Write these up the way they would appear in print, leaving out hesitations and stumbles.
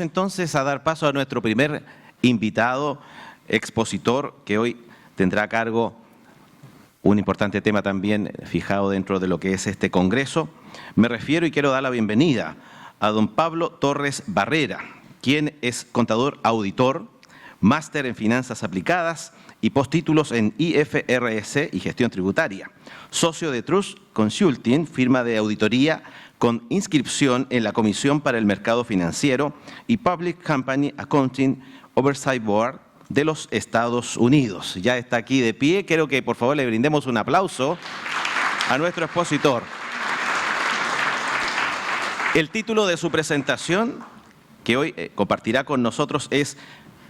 Entonces a dar paso a nuestro primer invitado, expositor, que hoy tendrá a cargo un importante tema también fijado dentro de lo que es este congreso. Me refiero y quiero dar la bienvenida a don Pablo Torres Barrera, quien es contador auditor, máster en finanzas aplicadas y postítulos en IFRS y gestión tributaria, socio de Trust Consulting, firma de auditoría con inscripción en la Comisión para el Mercado Financiero y Public Company Accounting Oversight Board de los Estados Unidos. Ya está aquí de pie. Quiero que por favor le brindemos un aplauso a nuestro expositor. El título de su presentación, que hoy compartirá con nosotros, es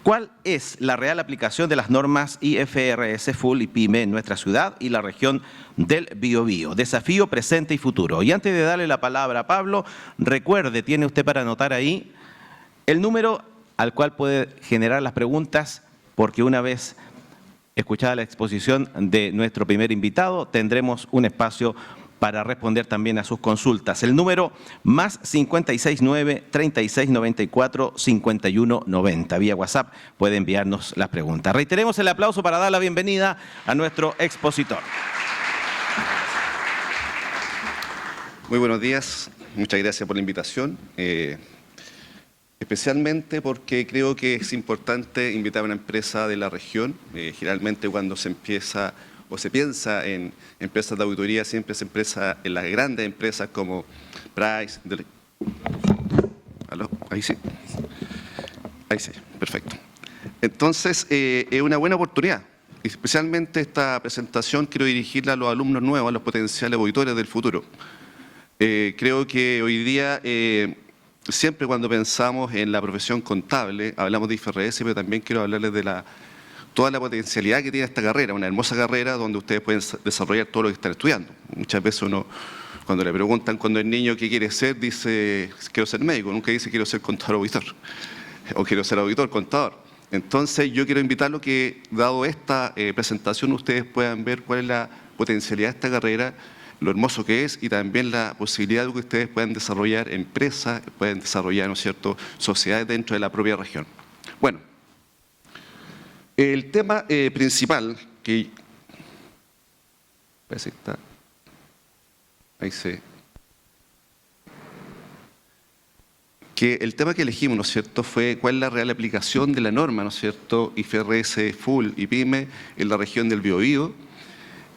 ¿cuál es la real aplicación de las normas IFRS Full y PYME en nuestra ciudad y la región del Biobío? Desafío, presente y futuro. Y antes de darle la palabra a Pablo, recuerde, tiene usted para anotar ahí el número al cual puede generar las preguntas, porque una vez escuchada la exposición de nuestro primer invitado, tendremos un espacio para responder también a sus consultas. El número más 569-3694-5190. Vía WhatsApp puede enviarnos las preguntas. Reiteremos el aplauso para dar la bienvenida a nuestro expositor. Muy buenos días. Muchas gracias por la invitación. Especialmente porque creo que es importante invitar a una empresa de la región. Generalmente cuando se empieza o se piensa en empresas de auditoría, siempre se empieza en las grandes empresas como Price. ¿Aló? Ahí sí. Ahí sí, perfecto. Entonces, es una buena oportunidad. Especialmente esta presentación quiero dirigirla a los alumnos nuevos, a los potenciales auditores del futuro. Creo que hoy día, siempre cuando pensamos en la profesión contable, hablamos de IFRS, pero también quiero hablarles de toda la potencialidad que tiene esta carrera, una hermosa carrera donde ustedes pueden desarrollar todo lo que están estudiando. Muchas veces uno, cuando le preguntan cuando es niño qué quiere ser, dice quiero ser médico, nunca dice quiero ser contador auditor, o quiero ser auditor, contador. Entonces yo quiero invitarlos que, dado esta presentación, ustedes puedan ver cuál es la potencialidad de esta carrera, lo hermoso que es y también la posibilidad de que ustedes puedan desarrollar empresas, puedan desarrollar, ¿no es cierto?, sociedades dentro de la propia región. Bueno, el tema principal que... Parece que está... Ahí se... Que el tema que elegimos, ¿no es cierto?, fue cuál es la real aplicación de la norma, ¿no es cierto?, IFRS Full y PYME en la región del Biobío.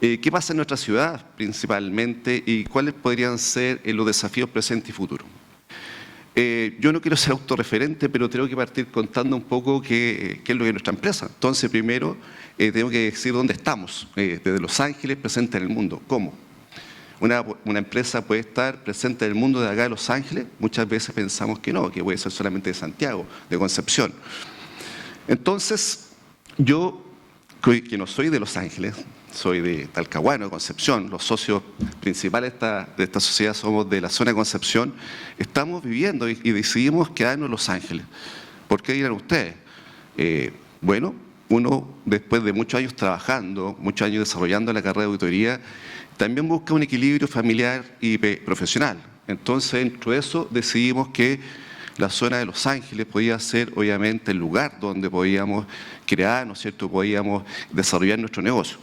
¿Qué pasa en nuestra ciudad principalmente y cuáles podrían ser los desafíos presentes y futuros? Yo no quiero ser autorreferente, pero tengo que partir contando un poco qué es lo que es nuestra empresa. Entonces, primero, tengo que decir dónde estamos, desde Los Ángeles, presente en el mundo. ¿Cómo? Una empresa puede estar presente en el mundo de acá de Los Ángeles. Muchas veces pensamos que no, que puede ser solamente de Santiago, de Concepción. Entonces, yo, que no soy de Los Ángeles, soy de Talcahuano, de Concepción, los socios principales de esta sociedad somos de la zona de Concepción, estamos viviendo y decidimos quedarnos en Los Ángeles. ¿Por qué dirán ustedes? Bueno, uno después de muchos años trabajando, muchos años desarrollando la carrera de auditoría, también busca un equilibrio familiar y profesional. Entonces, dentro de eso decidimos que la zona de Los Ángeles podía ser obviamente el lugar donde podíamos crear, ¿no es cierto?, podíamos desarrollar nuestro negocio.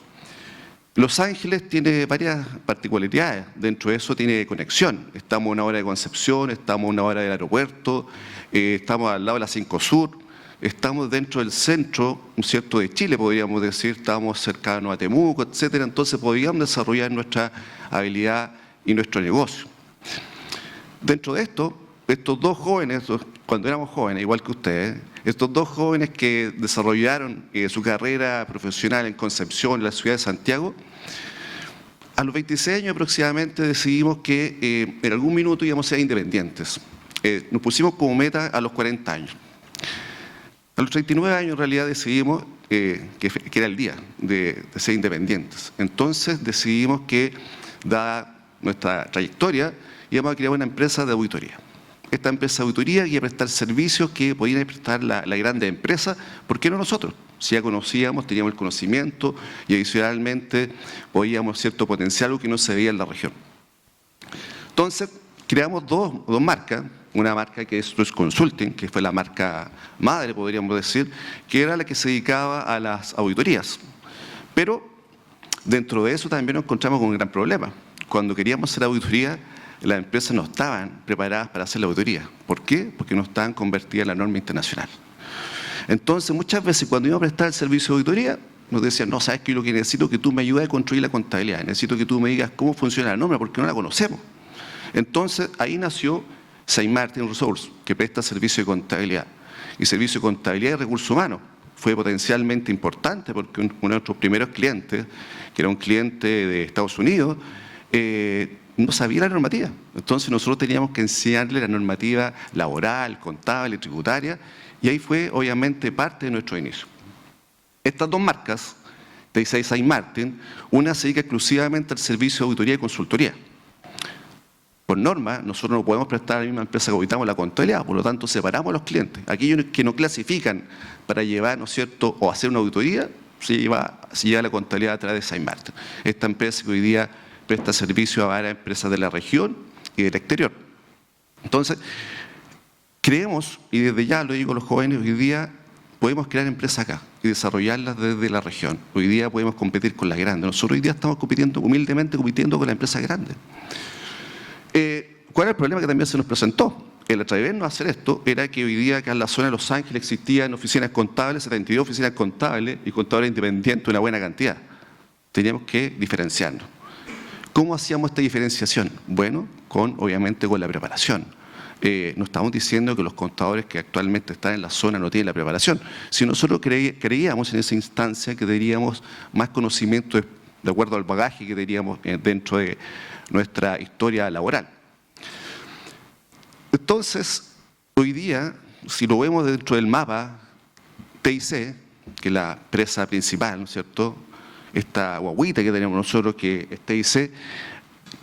Los Ángeles tiene varias particularidades, dentro de eso tiene conexión. Estamos a una hora de Concepción, estamos a una hora del aeropuerto, estamos al lado de la 5 Sur, estamos dentro del centro, ¿no es cierto?, de Chile, podríamos decir, estamos cercanos a Temuco, etcétera. Entonces podíamos desarrollar nuestra habilidad y nuestro negocio. Dentro de esto, estos dos jóvenes, cuando éramos jóvenes, igual que ustedes, estos dos jóvenes que desarrollaron su carrera profesional en Concepción, en la ciudad de Santiago, a los 26 años aproximadamente decidimos que en algún minuto íbamos a ser independientes. Nos pusimos como meta a los 40 años. A los 39 años en realidad decidimos que era el día de ser independientes. Entonces decidimos que, dada nuestra trayectoria, íbamos a crear una empresa de auditoría. Esta empresa de auditoría iba a prestar servicios que podían prestar la grande empresa, ¿por qué no nosotros? Si ya conocíamos, teníamos el conocimiento y adicionalmente podíamos cierto potencial que no se veía en la región. Entonces, creamos dos marcas una marca que es Swiss Consulting, que fue la marca madre, podríamos decir, que era la que se dedicaba a las auditorías. Pero dentro de eso también nos encontramos con un gran problema. Cuando queríamos hacer auditoría, las empresas no estaban preparadas para hacer la auditoría. ¿Por qué? Porque no estaban convertidas en la norma internacional. Entonces, muchas veces cuando íbamos a prestar el servicio de auditoría, nos decían, no, sabes que yo lo que necesito es que tú me ayudes a construir la contabilidad, necesito que tú me digas cómo funciona la norma, porque no la conocemos. Entonces, ahí nació Saint Martin Resource, que presta servicio de contabilidad. Y servicio de contabilidad y recursos humanos. Fue potencialmente importante porque uno de nuestros primeros clientes, que era un cliente de Estados Unidos, no sabía la normativa. Entonces nosotros teníamos que enseñarle la normativa laboral, contable, tributaria, y ahí fue obviamente parte de nuestro inicio. Estas dos marcas, TIC y Saint Martin, una se dedica exclusivamente al servicio de auditoría y consultoría. Por norma, nosotros no podemos prestar a la misma empresa que auditamos la contabilidad, por lo tanto separamos a los clientes. Aquellos que no clasifican para llevar, ¿no es cierto?, o hacer una auditoría, se lleva la contabilidad a través de Saint Martin. Esta empresa que hoy día presta servicio a varias empresas de la región y del exterior. Entonces, creemos, y desde ya lo digo a los jóvenes, hoy día podemos crear empresas acá y desarrollarlas desde la región. Hoy día podemos competir con las grandes. Nosotros hoy día estamos compitiendo, humildemente compitiendo con las empresas grandes. ¿Cuál es el problema que también se nos presentó? El atrevernos a hacer esto era que hoy día acá en la zona de Los Ángeles existían oficinas contables, 72 oficinas contables y contadores independientes, una buena cantidad. Teníamos que diferenciarnos. ¿Cómo hacíamos esta diferenciación? Bueno, obviamente con la preparación. No estamos diciendo que los contadores que actualmente están en la zona no tienen la preparación. Si nosotros creíamos en esa instancia que teníamos más conocimiento de acuerdo al bagaje que teníamos dentro de nuestra historia laboral. Entonces, hoy día, si lo vemos dentro del mapa, TIC, que es la empresa principal, ¿no es cierto?, esta guaguita que tenemos nosotros, que es TIC,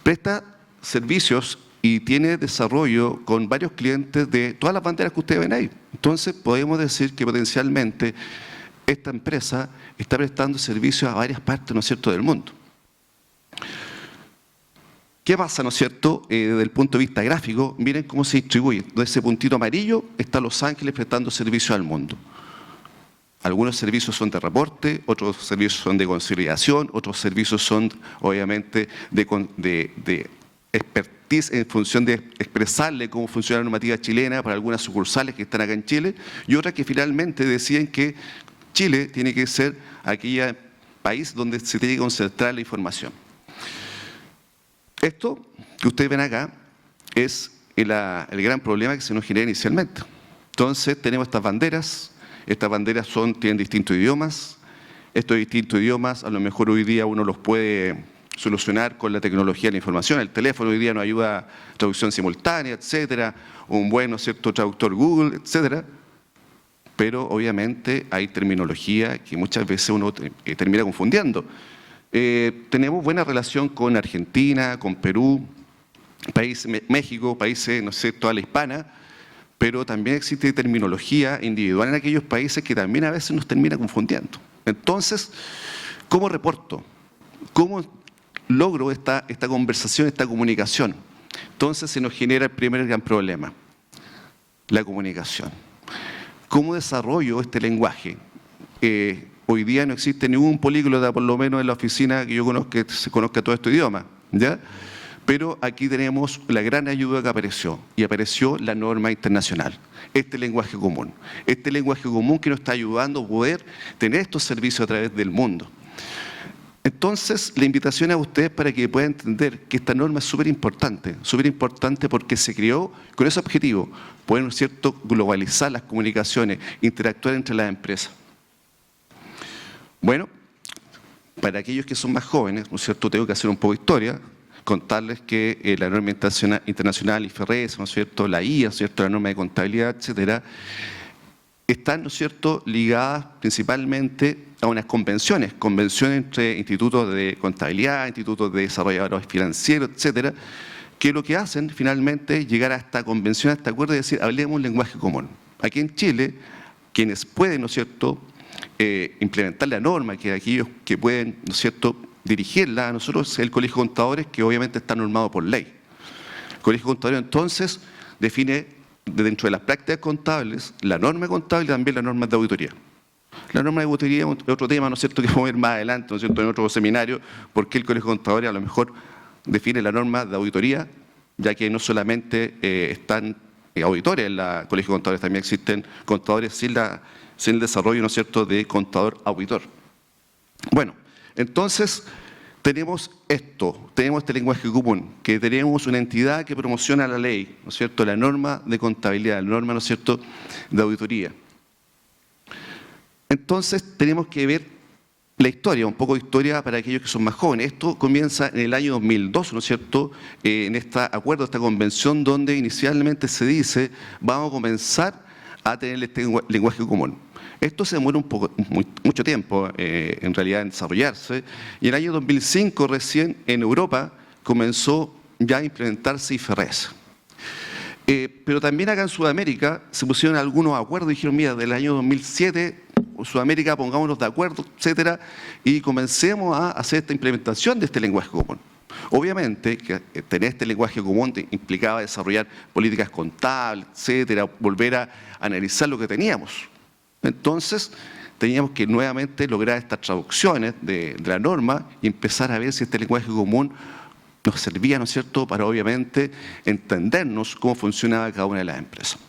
presta servicios y tiene desarrollo con varios clientes de todas las banderas que ustedes ven ahí. Entonces, podemos decir que potencialmente esta empresa está prestando servicios a varias partes, ¿no es cierto?, del mundo. ¿Qué pasa, no es cierto?, desde el punto de vista gráfico? Miren cómo se distribuye. De ese puntito amarillo está Los Ángeles prestando servicios al mundo. Algunos servicios son de reporte, otros servicios son de conciliación, otros servicios son, obviamente, de expertise en función de expresarle cómo funciona la normativa chilena para algunas sucursales que están acá en Chile, y otras que finalmente deciden que Chile tiene que ser aquel país donde se tiene que concentrar la información. Esto que ustedes ven acá es el gran problema que se nos genera inicialmente. Entonces tenemos estas banderas tienen distintos idiomas. Estos distintos idiomas a lo mejor hoy día uno los puede solucionar con la tecnología de la información. El teléfono hoy día nos ayuda a traducción simultánea, etcétera, un buen, ¿no es cierto?, traductor Google, etcétera. Pero obviamente hay terminología que muchas veces uno termina confundiendo. Tenemos buena relación con Argentina, con Perú, México, países, no sé, toda la hispana, pero también existe terminología individual en aquellos países que también a veces nos termina confundiendo. Entonces, ¿cómo reporto? ¿Cómo logro esta conversación, esta comunicación? Entonces se nos genera el primer gran problema, la comunicación. ¿Cómo desarrollo este lenguaje? Hoy día no existe ningún políglota, por lo menos en la oficina que yo conozca, que se conozca todo este idioma, ¿ya? Pero aquí tenemos la gran ayuda que apareció, y apareció la norma internacional, este lenguaje común que nos está ayudando a poder tener estos servicios a través del mundo. Entonces, la invitación a ustedes para que puedan entender que esta norma es súper importante porque se creó con ese objetivo, poder, ¿no es cierto?, globalizar las comunicaciones, interactuar entre las empresas. Bueno, para aquellos que son más jóvenes, ¿no es cierto?, tengo que hacer un poco de historia, contarles que la norma internacional IFRS, ¿no es cierto?, la IA, ¿no es cierto?, la norma de contabilidad, etcétera, están, ¿no es cierto?, ligadas principalmente a unas convenciones entre institutos de contabilidad, institutos de desarrolladores financieros, etcétera, que lo que hacen finalmente es llegar a esta convención, a este acuerdo y decir, hablemos un lenguaje común. Aquí en Chile, quienes pueden, ¿no es cierto?, implementar la norma, que aquellos que pueden, ¿no es cierto?, dirigirla, a nosotros es el Colegio de Contadores, que obviamente está normado por ley. El Colegio de Contadores entonces define dentro de las prácticas contables, la norma contable y también las normas de auditoría. La norma de auditoría es otro tema, ¿no es cierto?, que vamos a ver más adelante, ¿no es cierto?, en otro seminario, porque el Colegio de Contadores a lo mejor define la norma de auditoría, ya que no solamente están auditores en la Colegio de Contadores, también existen contadores sin el desarrollo, ¿no es cierto?, de contador-auditor. Bueno, entonces tenemos esto, tenemos este lenguaje común, que tenemos una entidad que promociona la ley, ¿no es cierto?, la norma de contabilidad, la norma, ¿no es cierto?, de auditoría. Entonces tenemos que ver la historia, un poco de historia para aquellos que son más jóvenes. Esto comienza en el año 2002, ¿no es cierto?, en este acuerdo, esta convención, donde inicialmente se dice, vamos a comenzar a tener este lenguaje común. Esto se demora mucho tiempo, en realidad, en desarrollarse, y en el año 2005 recién en Europa comenzó ya a implementarse IFRS. Pero también acá en Sudamérica se pusieron algunos acuerdos y dijeron, mira, del año 2007, Sudamérica, pongámonos de acuerdo, etcétera, y comencemos a hacer esta implementación de este lenguaje común. Obviamente, que tener este lenguaje común implicaba desarrollar políticas contables, etcétera, volver a analizar lo que teníamos. Entonces, teníamos que nuevamente lograr estas traducciones de la norma y empezar a ver si este lenguaje común nos servía, ¿no es cierto?, para obviamente entendernos cómo funcionaba cada una de las empresas.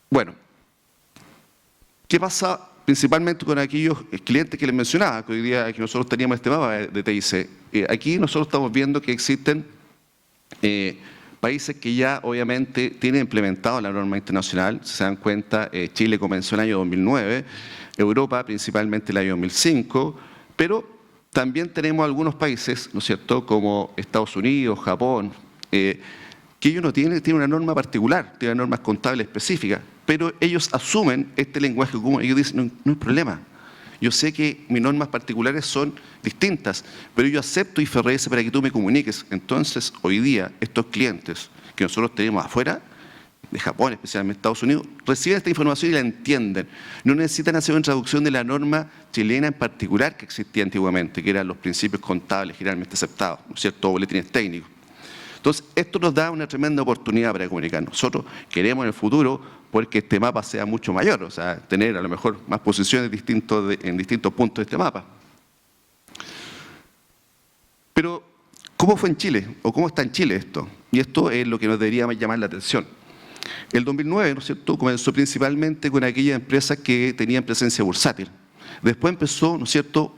Bueno, ¿qué pasa principalmente con aquellos clientes que les mencionaba, que hoy día que nosotros teníamos este mapa de TIC? Aquí nosotros estamos viendo que existen países que ya obviamente tienen implementado la norma internacional. Si se dan cuenta, Chile comenzó en el año 2009, Europa principalmente el año 2005, pero también tenemos algunos países, ¿no es cierto?, como Estados Unidos, Japón, que ellos no tienen una norma particular, tienen normas contables específicas, pero ellos asumen este lenguaje común. Ellos dicen, no hay problema, yo sé que mis normas particulares son distintas, pero yo acepto IFRS para que tú me comuniques. Entonces, hoy día, estos clientes que nosotros tenemos afuera, de Japón, especialmente Estados Unidos, reciben esta información y la entienden. No necesitan hacer una traducción de la norma chilena en particular que existía antiguamente, que eran los principios contables generalmente aceptados, ¿no es cierto?, boletines técnicos. Entonces, esto nos da una tremenda oportunidad para comunicar. Nosotros queremos en el futuro porque este mapa sea mucho mayor, o sea, tener a lo mejor más posiciones en distintos puntos de este mapa. Pero, ¿cómo fue en Chile? ¿O cómo está en Chile esto? Y esto es lo que nos debería llamar la atención. El 2009, ¿no es cierto?, comenzó principalmente con aquellas empresas que tenían presencia bursátil. Después empezó, ¿no es cierto?,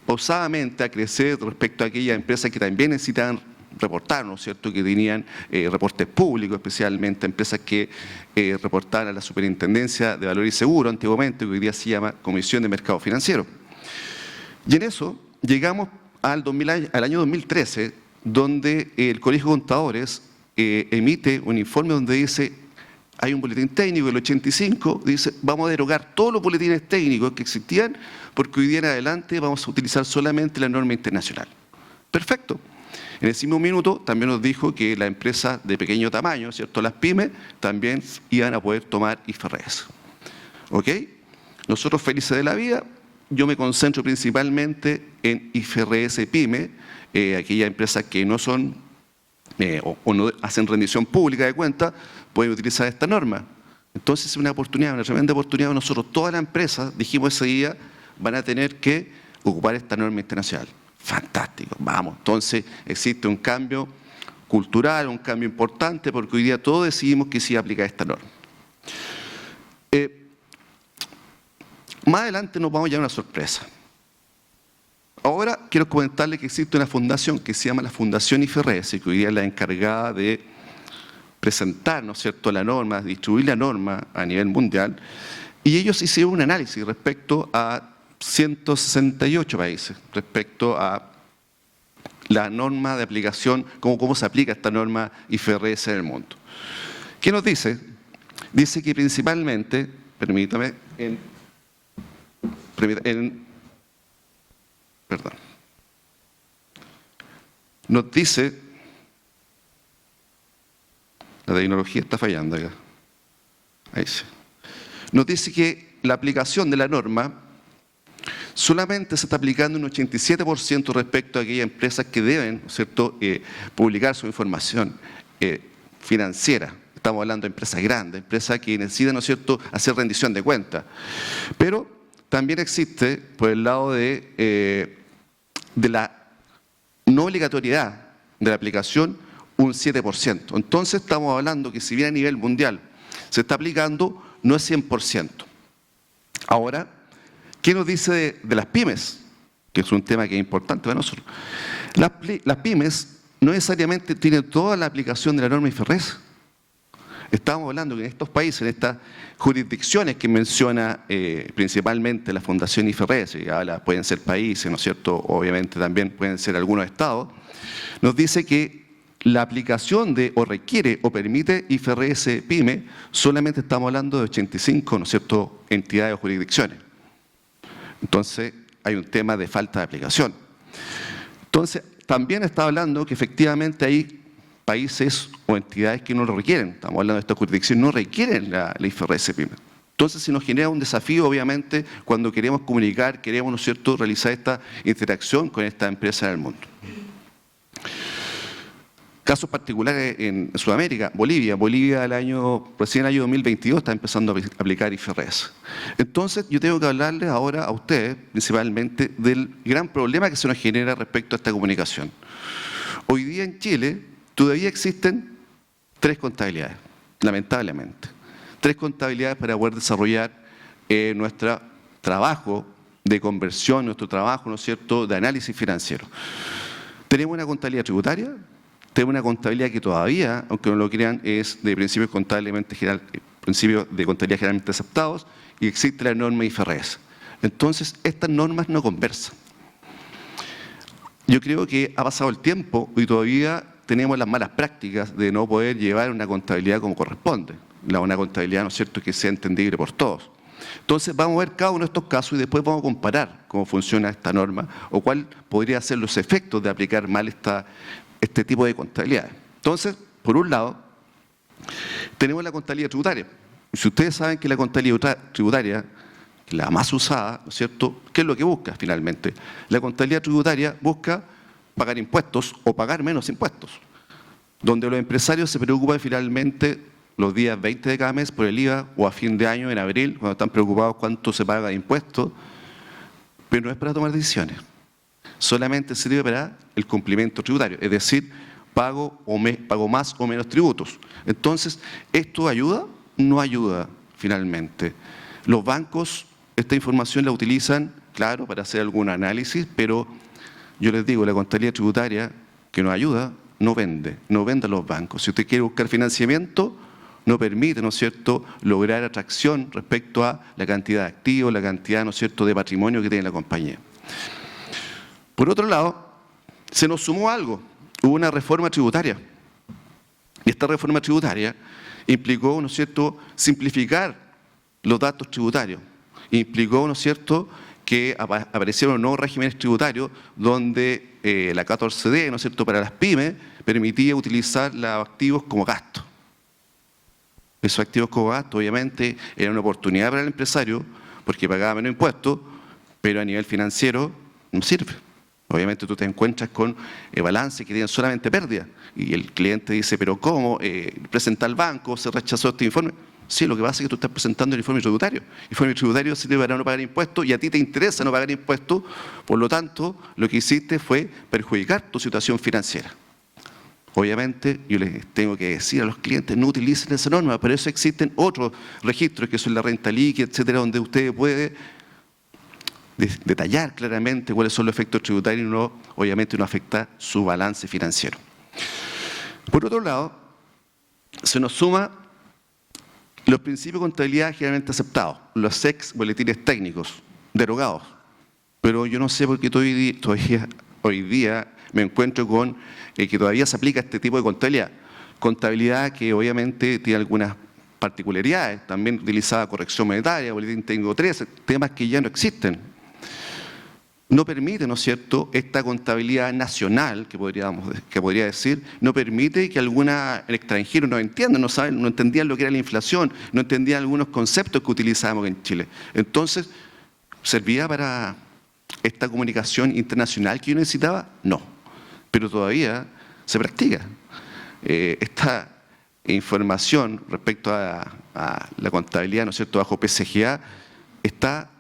pausadamente a crecer respecto a aquellas empresas que también necesitaban reportar, ¿no es cierto?, que tenían reportes públicos, especialmente empresas que reportaban a la Superintendencia de Valores y Seguros, antiguamente, que hoy día se llama Comisión de Mercado Financiero. Y en eso llegamos al año 2013, donde el Colegio de Contadores emite un informe donde dice, hay un boletín técnico, el 85, dice, vamos a derogar todos los boletines técnicos que existían, porque hoy día en adelante vamos a utilizar solamente la norma internacional. Perfecto. En ese mismo minuto también nos dijo que las empresas de pequeño tamaño, ¿cierto?, las pymes, también iban a poder tomar IFRS. ¿Ok? Nosotros felices de la vida, yo me concentro principalmente en IFRS PYME, aquellas empresas que no son o no hacen rendición pública de cuentas, pueden utilizar esta norma. Entonces es una oportunidad, una tremenda oportunidad. Nosotros, todas las empresas, dijimos ese día, van a tener que ocupar esta norma internacional. Fantástico, vamos. Entonces existe un cambio cultural, un cambio importante, porque hoy día todos decidimos que sí aplica esta norma. Más adelante nos vamos a llevar una sorpresa. Ahora quiero comentarles que existe una fundación que se llama la Fundación IFRS, que hoy día es la encargada de presentar, ¿no es cierto?, la norma, distribuir la norma a nivel mundial, y ellos hicieron un análisis respecto a 168 países, respecto a la norma de aplicación, cómo se aplica esta norma IFRS en el mundo. ¿Qué nos dice? Dice que principalmente, permítame, nos dice, la tecnología está fallando acá, ahí sí. Nos dice que la aplicación de la norma solamente se está aplicando un 87% respecto a aquellas empresas que deben, ¿no es cierto?, publicar su información financiera. Estamos hablando de empresas grandes, empresas que necesitan, ¿no es cierto?, hacer rendición de cuentas. Pero también existe, por el lado de la no obligatoriedad de la aplicación, un 7%. Entonces estamos hablando que si bien a nivel mundial se está aplicando, no es 100%. Ahora, ¿qué nos dice de las pymes? Que es un tema que es importante para nosotros. Las pymes no necesariamente tienen toda la aplicación de la norma IFRS. Estamos hablando que en estos países, en estas jurisdicciones que menciona principalmente la Fundación IFRS, y habla, pueden ser países, ¿no es cierto?, obviamente también pueden ser algunos estados, nos dice que la aplicación de o requiere o permite IFRS PYME, solamente estamos hablando de 85, ¿no es cierto?, entidades o jurisdicciones. Entonces, hay un tema de falta de aplicación. Entonces, también está hablando que efectivamente hay países o entidades que no lo requieren. Estamos hablando de esta jurisdicción, no requieren la IFRS PYME. Entonces, se nos genera un desafío, obviamente, cuando queremos comunicar, queremos, ¿no es cierto?, realizar esta interacción con esta empresa en el mundo. Casos particulares en Sudamérica, Bolivia. Bolivia recién el año 2022 está empezando a aplicar IFRS. Entonces, yo tengo que hablarles ahora a ustedes, principalmente, del gran problema que se nos genera respecto a esta comunicación. Hoy día en Chile todavía existen 3 contabilidades, lamentablemente. 3 contabilidades para poder desarrollar nuestro trabajo de conversión, nuestro trabajo, ¿no es cierto?, de análisis financiero. Tenemos una contabilidad tributaria. Tenemos una contabilidad que todavía, aunque no lo crean, es de principios de contabilidad generalmente aceptados, y existe la norma IFRS. Entonces, estas normas no conversan. Yo creo que ha pasado el tiempo y todavía tenemos las malas prácticas de no poder llevar una contabilidad como corresponde, una contabilidad, ¿no es cierto?, que sea entendible por todos. Entonces, vamos a ver cada uno de estos casos y después vamos a comparar cómo funciona esta norma o cuál podría ser los efectos de aplicar mal este tipo de contabilidad. Entonces, por un lado, tenemos la contabilidad tributaria. Si ustedes saben que la contabilidad tributaria, la más usada, ¿no es cierto?, ¿qué es lo que busca finalmente? La contabilidad tributaria busca pagar impuestos o pagar menos impuestos, donde los empresarios se preocupan finalmente los días 20 de cada mes por el IVA o a fin de año, en abril, cuando están preocupados cuánto se paga de impuestos, pero no es para tomar decisiones. Solamente sirve para el cumplimiento tributario, es decir, pago más o menos tributos. Entonces, ¿esto ayuda? No ayuda, finalmente. Los bancos esta información la utilizan, claro, para hacer algún análisis, pero yo les digo, la contabilidad tributaria que nos ayuda, no vende a los bancos. Si usted quiere buscar financiamiento, no permite, ¿no es cierto?, lograr atracción respecto a la cantidad de activos, la cantidad, ¿no es cierto?, de patrimonio que tiene la compañía. Por otro lado, se nos sumó algo, hubo una reforma tributaria. Y esta reforma tributaria implicó, ¿no es cierto?, simplificar los datos tributarios. Implicó, ¿no es cierto?, que aparecieron nuevos regímenes tributarios donde la 14D, ¿no es cierto?, para las pymes permitía utilizar los activos como gasto. Esos activos como gasto, obviamente, eran una oportunidad para el empresario porque pagaba menos impuestos, pero a nivel financiero no sirve. Obviamente tú te encuentras con balances que tienen solamente pérdida y el cliente dice, pero ¿cómo? ¿Presenta al banco? ¿Se rechazó este informe? Sí, lo que pasa es que tú estás presentando el informe tributario. El informe tributario sirve para no pagar impuestos y a ti te interesa no pagar impuestos, por lo tanto, lo que hiciste fue perjudicar tu situación financiera. Obviamente, yo les tengo que decir a los clientes, no utilicen esa norma, pero eso existen otros registros que son la renta líquida, etcétera, donde usted puede detallar claramente cuáles son los efectos tributarios y obviamente no afecta su balance financiero. Por otro lado, se nos suma los principios de contabilidad generalmente aceptados, los ex boletines técnicos, derogados. Pero yo no sé por qué hoy día me encuentro con que todavía se aplica este tipo de contabilidad. Contabilidad que obviamente tiene algunas particularidades, también utilizaba corrección monetaria, boletín técnico 13, temas que ya no existen. No permite, ¿no es cierto?, esta contabilidad nacional, que podría decir, no permite que el extranjero no entienda, no entendían lo que era la inflación, no entendían algunos conceptos que utilizábamos en Chile. Entonces, ¿servía para esta comunicación internacional que yo necesitaba? No, pero todavía se practica. información respecto a la contabilidad, ¿no es cierto?, bajo PCGA, está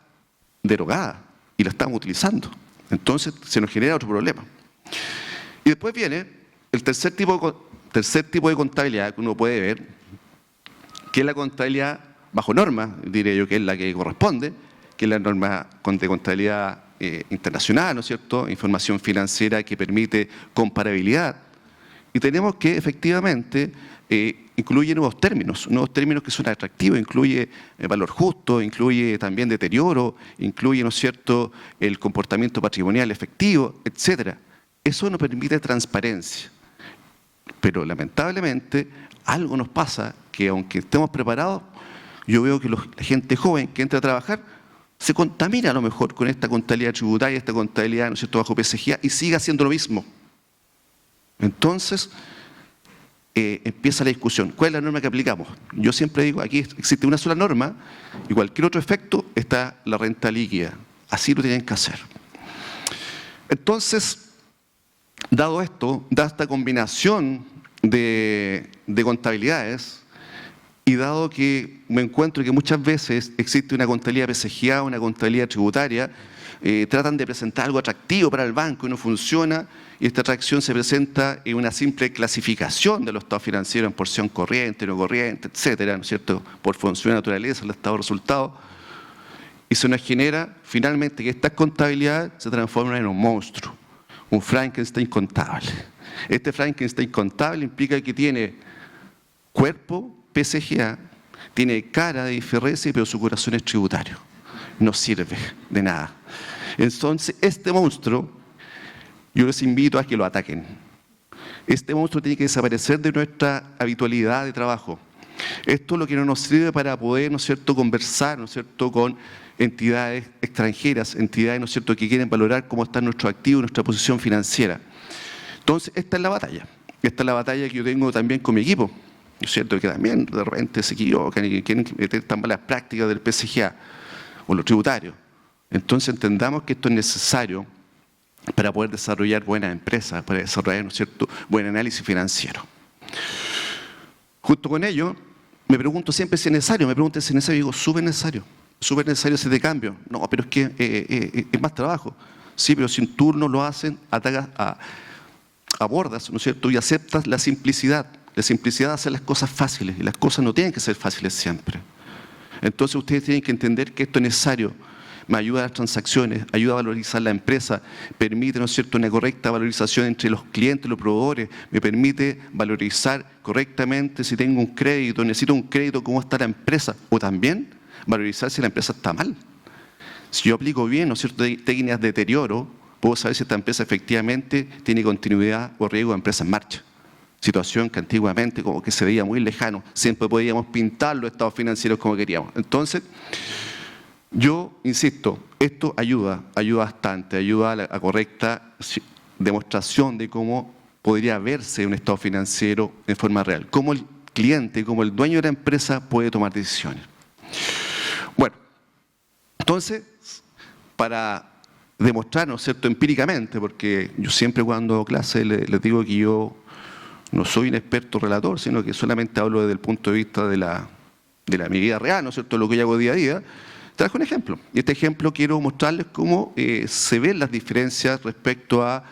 derogada y la estamos utilizando. Entonces se nos genera otro problema. Y después viene el tercer tipo de contabilidad que uno puede ver, que es la contabilidad bajo norma, diré yo que es la que corresponde, que es la norma de contabilidad internacional, ¿no es cierto?, información financiera que permite comparabilidad. Y tenemos que efectivamente incluye nuevos términos que son atractivos, incluye valor justo, incluye también deterioro, incluye, ¿no es cierto?, el comportamiento patrimonial efectivo, etcétera. Eso nos permite transparencia. Pero lamentablemente algo nos pasa que aunque estemos preparados, yo veo que la gente joven que entra a trabajar se contamina a lo mejor con esta contabilidad tributaria, esta contabilidad, ¿no es cierto?, bajo PCGA y sigue haciendo lo mismo. Entonces, empieza la discusión. ¿Cuál es la norma que aplicamos? Yo siempre digo, aquí existe una sola norma y cualquier otro efecto está la renta líquida. Así lo tienen que hacer. Entonces, dado esto, dada esta combinación de contabilidades, y dado que me encuentro que muchas veces existe una contabilidad PCGA, una contabilidad tributaria, tratan de presentar algo atractivo para el banco y no funciona, y esta atracción se presenta en una simple clasificación de los estados financieros en porción corriente, no corriente, etcétera, ¿no es cierto?, por función de naturaleza, el estado de resultados, y se nos genera finalmente que estas contabilidades se transforman en un monstruo, un Frankenstein contable. Este Frankenstein contable implica que tiene cuerpo PCGA, tiene cara de IFRS, pero su corazón es tributario. No sirve de nada. Entonces, este monstruo, yo les invito a que lo ataquen. Este monstruo tiene que desaparecer de nuestra habitualidad de trabajo. Esto es lo que no nos sirve para poder, ¿no es cierto?, conversar, ¿no es cierto?, con entidades extranjeras, entidades, ¿no es cierto?, que quieren valorar cómo están nuestros activos, nuestra posición financiera. Entonces, esta es la batalla. Esta es la batalla que yo tengo también con mi equipo. ¿No es cierto?, que también de repente se equivocan y quieren meter tan malas prácticas del PCGA o lo tributario. Entonces entendamos que esto es necesario para poder desarrollar buenas empresas, para desarrollar, ¿no es cierto?, buen análisis financiero. Junto con ello, me pregunto siempre si es necesario, me preguntan si es necesario, y digo, súper necesario ese cambio. No, pero es que es más trabajo. Sí, pero si en turno lo hacen, abordas, ¿no es cierto?, y aceptas la simplicidad. La simplicidad de hacer las cosas fáciles, y las cosas no tienen que ser fáciles siempre. Entonces ustedes tienen que entender que esto es necesario. Me ayuda a las transacciones, ayuda a valorizar la empresa, permite, ¿no es cierto?, una correcta valorización entre los clientes y los proveedores, me permite valorizar correctamente si tengo un crédito, necesito un crédito, cómo está la empresa, o también valorizar si la empresa está mal. Si yo aplico bien, ¿no es cierto?, técnicas de deterioro, puedo saber si esta empresa efectivamente tiene continuidad o riesgo de empresa en marcha. Situación que antiguamente como que se veía muy lejano, siempre podíamos pintar los estados financieros como queríamos. Entonces, yo insisto, esto ayuda bastante, ayuda a la correcta demostración de cómo podría verse un estado financiero en forma real, cómo el cliente, cómo el dueño de la empresa puede tomar decisiones. Bueno, entonces, para demostrar, ¿no es cierto?, empíricamente, porque yo siempre cuando hago clase les digo que yo no soy un experto relator, sino que solamente hablo desde el punto de vista de mi vida real, ¿no es cierto?, lo que yo hago día a día. Trajo un ejemplo. Y este ejemplo quiero mostrarles cómo se ven las diferencias respecto a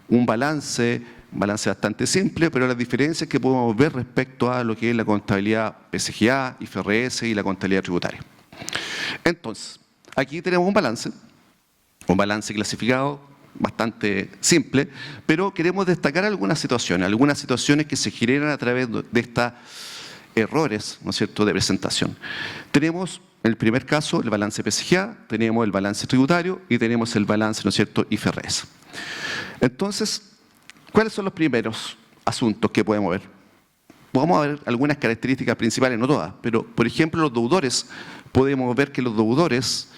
un balance bastante simple, pero las diferencias que podemos ver respecto a lo que es la contabilidad PCGA, IFRS y la contabilidad tributaria. Entonces, aquí tenemos un balance clasificado, bastante simple, pero queremos destacar algunas situaciones que se generan a través de estos errores, ¿no es cierto?, de presentación. Tenemos, en el primer caso, el balance PCGA, tenemos el balance tributario y tenemos el balance, ¿no es cierto?, IFRS. Entonces, ¿cuáles son los primeros asuntos que podemos ver? Vamos a ver algunas características principales, no todas, pero, por ejemplo, los deudores. Podemos ver que los deudores,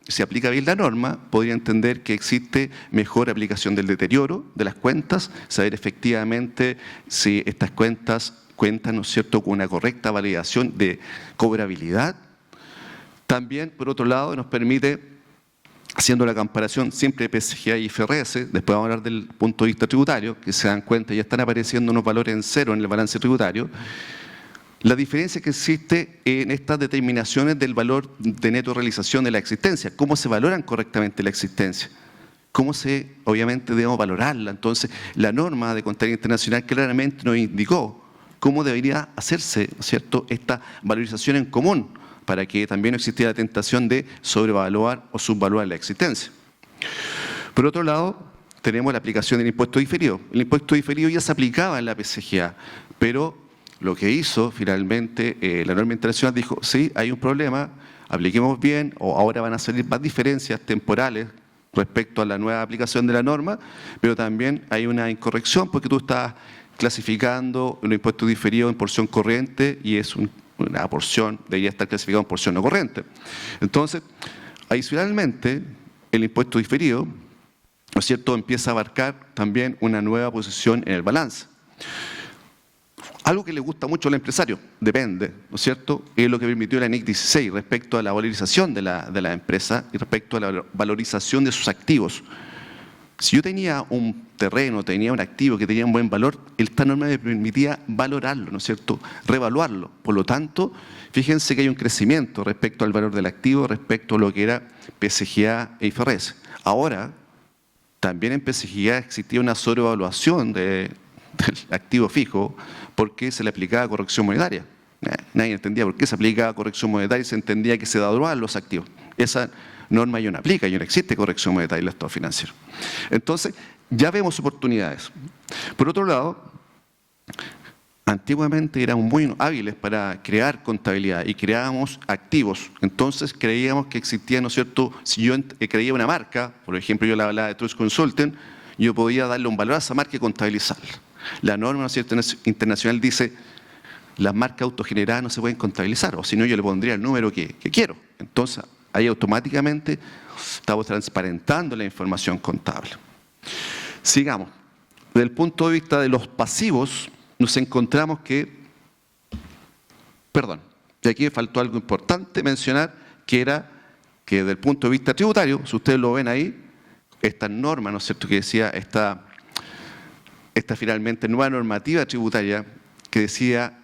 si aplica bien la norma, podría entender que existe mejor aplicación del deterioro de las cuentas, saber efectivamente si estas cuentas cuentan, ¿no es cierto?, con una correcta validación de cobrabilidad. También, por otro lado, nos permite haciendo la comparación siempre de PSGA y IFRS, después vamos a hablar del punto de vista tributario, que se dan cuenta ya están apareciendo unos valores en cero en el balance tributario, la diferencia que existe en estas determinaciones del valor de neto realización de la existencia, cómo se valoran correctamente la existencia, obviamente debemos valorarla. Entonces, la norma de contabilidad internacional claramente nos indicó cómo debería hacerse, ¿no es cierto?, esta valorización en común, para que también no existiera la tentación de sobrevaluar o subvaluar la existencia. Por otro lado, tenemos la aplicación del impuesto diferido. El impuesto diferido ya se aplicaba en la PSGA, pero lo que hizo finalmente la norma internacional dijo, sí, hay un problema, apliquemos bien, o ahora van a salir más diferencias temporales respecto a la nueva aplicación de la norma, pero también hay una incorrección porque tú estás clasificando un impuesto diferido en porción corriente y es una porción, debería estar clasificado en porción no corriente. Entonces, adicionalmente, el impuesto diferido, ¿no es cierto?, empieza a abarcar también una nueva posición en el balance. Algo que le gusta mucho al empresario, depende, ¿no es cierto?, es lo que permitió la NIC 16 respecto a la valorización de la empresa y respecto a la valorización de sus activos. Si yo tenía un terreno, tenía un activo que tenía un buen valor, esta norma me permitía valorarlo, ¿no es cierto?, revaluarlo. Por lo tanto, fíjense que hay un crecimiento respecto al valor del activo, respecto a lo que era PSGA e IFRS. Ahora, también en PSGA existía una sobrevaluación del activo fijo porque se le aplicaba corrección monetaria. Nadie entendía por qué se aplicaba corrección monetaria y se entendía que se devaluaban los activos. Esa norma ya no aplica, ya no existe corrección monetaria en el estado financiero. Entonces, ya vemos oportunidades. Por otro lado, antiguamente éramos muy hábiles para crear contabilidad y creábamos activos. Entonces creíamos que existía, ¿no es cierto?, si yo creía una marca, por ejemplo yo le hablaba de Trust Consulting, yo podía darle un valor a esa marca y contabilizarla. La norma, ¿no es cierto?, internacional dice las marcas autogeneradas no se pueden contabilizar, o si no yo le pondría el número que quiero. Entonces, ahí automáticamente estamos transparentando la información contable. Sigamos. Desde el punto de vista de los pasivos, nos encontramos y aquí me faltó algo importante mencionar, que era que desde el punto de vista tributario, si ustedes lo ven ahí, esta norma, ¿no es cierto?, que decía esta finalmente nueva normativa tributaria que decía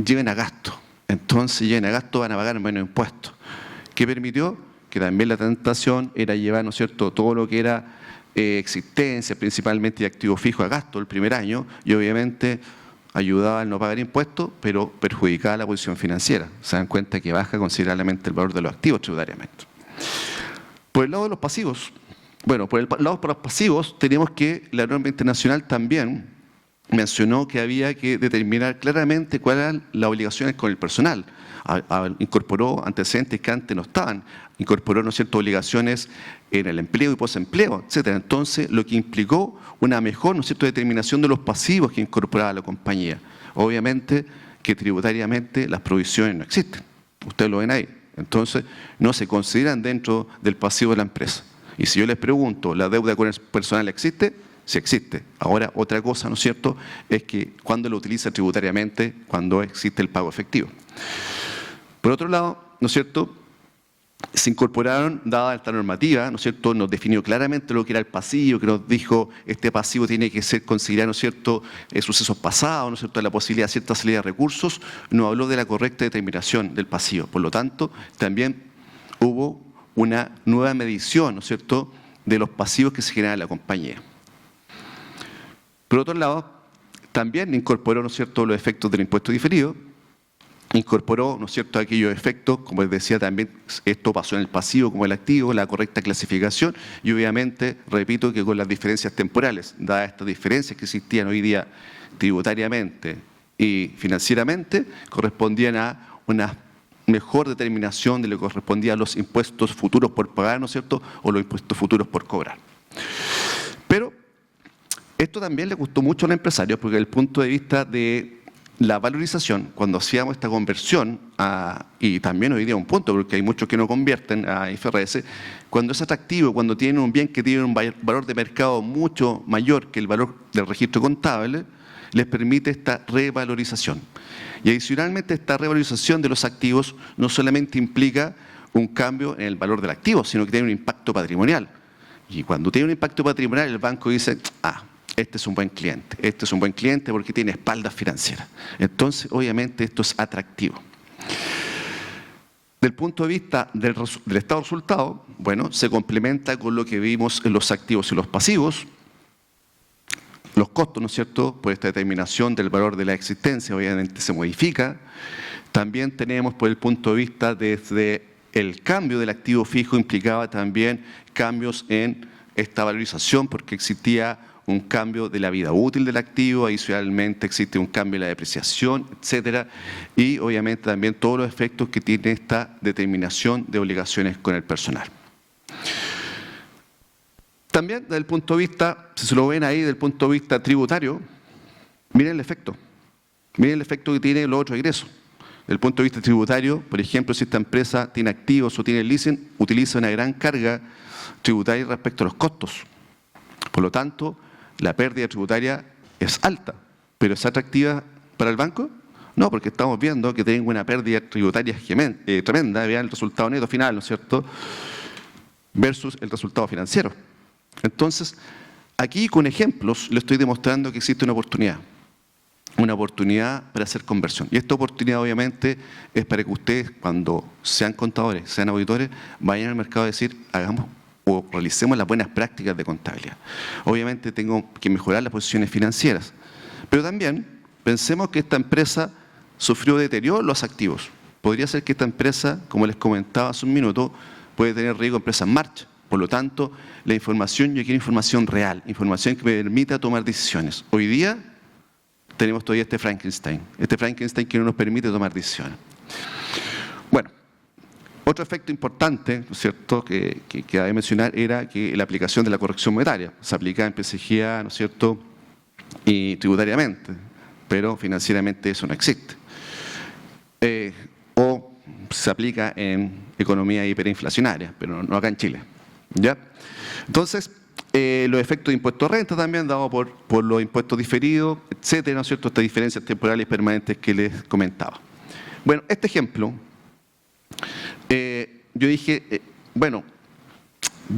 lleven a gasto. Entonces lleven a gasto, van a pagar menos impuestos. Que permitió que también la tentación era llevar, ¿no es cierto?, todo lo que era existencia, principalmente de activo fijo a gasto el primer año, y obviamente ayudaba al no pagar impuestos, pero perjudicaba la posición financiera. Se dan cuenta que baja considerablemente el valor de los activos tributariamente. Por el lado de los pasivos, por el lado de los pasivos, tenemos que la norma internacional también mencionó que había que determinar claramente cuáles eran las obligaciones con el personal. Incorporó antecedentes que antes no estaban, incorporó, ¿no es cierto?, obligaciones en el empleo y posempleo, etc. Entonces, lo que implicó una mejor, ¿no es cierto?, determinación de los pasivos que incorporaba la compañía. Obviamente que tributariamente las provisiones no existen, ustedes lo ven ahí. Entonces, no se consideran dentro del pasivo de la empresa. Y si yo les pregunto, ¿la deuda con el personal existe? Sí existe. Ahora, otra cosa, ¿no es cierto?, es que cuando lo utiliza tributariamente, cuando existe el pago efectivo. Por otro lado, ¿no es cierto?, se incorporaron, dada esta normativa, ¿no es cierto?, nos definió claramente lo que era el pasivo, que nos dijo este pasivo tiene que ser considerado, ¿no es cierto?, sucesos pasados, ¿no es cierto?, la posibilidad de cierta salida de recursos, nos habló de la correcta determinación del pasivo. Por lo tanto, también hubo una nueva medición, ¿no es cierto?, de los pasivos que se generan en la compañía. Por otro lado, también incorporó, ¿no es cierto?, los efectos del impuesto diferido, incorporó, ¿no es cierto?, aquellos efectos, como les decía también, esto pasó en el pasivo como el activo, la correcta clasificación y obviamente, repito, que con las diferencias temporales, dadas estas diferencias que existían hoy día tributariamente y financieramente, correspondían a una mejor determinación de lo que correspondía a los impuestos futuros por pagar, ¿no es cierto?, o los impuestos futuros por cobrar. Pero esto también le gustó mucho a los empresarios porque desde el punto de vista de la valorización, cuando hacíamos esta conversión, y también hoy día un punto, porque hay muchos que no convierten a IFRS, cuando es atractivo, cuando tienen un bien que tiene un valor de mercado mucho mayor que el valor del registro contable, les permite esta revalorización. Y adicionalmente esta revalorización de los activos no solamente implica un cambio en el valor del activo, sino que tiene un impacto patrimonial. Y cuando tiene un impacto patrimonial, el banco dice, este es un buen cliente porque tiene espaldas financieras. Entonces, obviamente, esto es atractivo. Del punto de vista del estado de resultado, bueno, se complementa con lo que vimos en los activos y los pasivos. Los costos, ¿no es cierto?, por esta determinación del valor de la existencia, obviamente se modifica. También tenemos, por el punto de vista desde el cambio del activo fijo, implicaba también cambios en esta valorización, porque existía un cambio de la vida útil del activo, adicionalmente existe un cambio en la depreciación, etcétera, y obviamente también todos los efectos que tiene esta determinación de obligaciones con el personal. También desde el punto de vista, si se lo ven ahí, desde el punto de vista tributario, miren el efecto que tiene los otros ingresos. Desde el punto de vista tributario, por ejemplo, si esta empresa tiene activos o tiene leasing, utiliza una gran carga tributaria respecto a los costos. Por lo tanto, la pérdida tributaria es alta, pero ¿es atractiva para el banco? No, porque estamos viendo que tengo una pérdida tributaria tremenda, vean el resultado neto final, ¿no es cierto?, versus el resultado financiero. Entonces, aquí con ejemplos le estoy demostrando que existe una oportunidad para hacer conversión. Y esta oportunidad obviamente es para que ustedes, cuando sean contadores, sean auditores, vayan al mercado a decir, hagamos o realicemos las buenas prácticas de contabilidad. Obviamente tengo que mejorar las posiciones financieras, pero también pensemos que esta empresa sufrió deterioro en los activos. Podría ser que esta empresa, como les comentaba hace un minuto, puede tener riesgo de empresa en marcha. Por lo tanto, la información, yo quiero información real, información que me permita tomar decisiones. Hoy día tenemos todavía este Frankenstein que no nos permite tomar decisiones. Bueno, otro efecto importante, ¿no es cierto?, que hay que mencionar era que la aplicación de la corrección monetaria se aplica en PSGA, ¿no es cierto?, y tributariamente, pero financieramente eso no existe. O se aplica en economía hiperinflacionaria, pero no acá en Chile. ¿Ya? Entonces, los efectos de impuestos de renta también dados por los impuestos diferidos, etcétera, ¿no es cierto?, estas diferencias temporales permanentes que les comentaba. Bueno, este ejemplo, yo dije, bueno,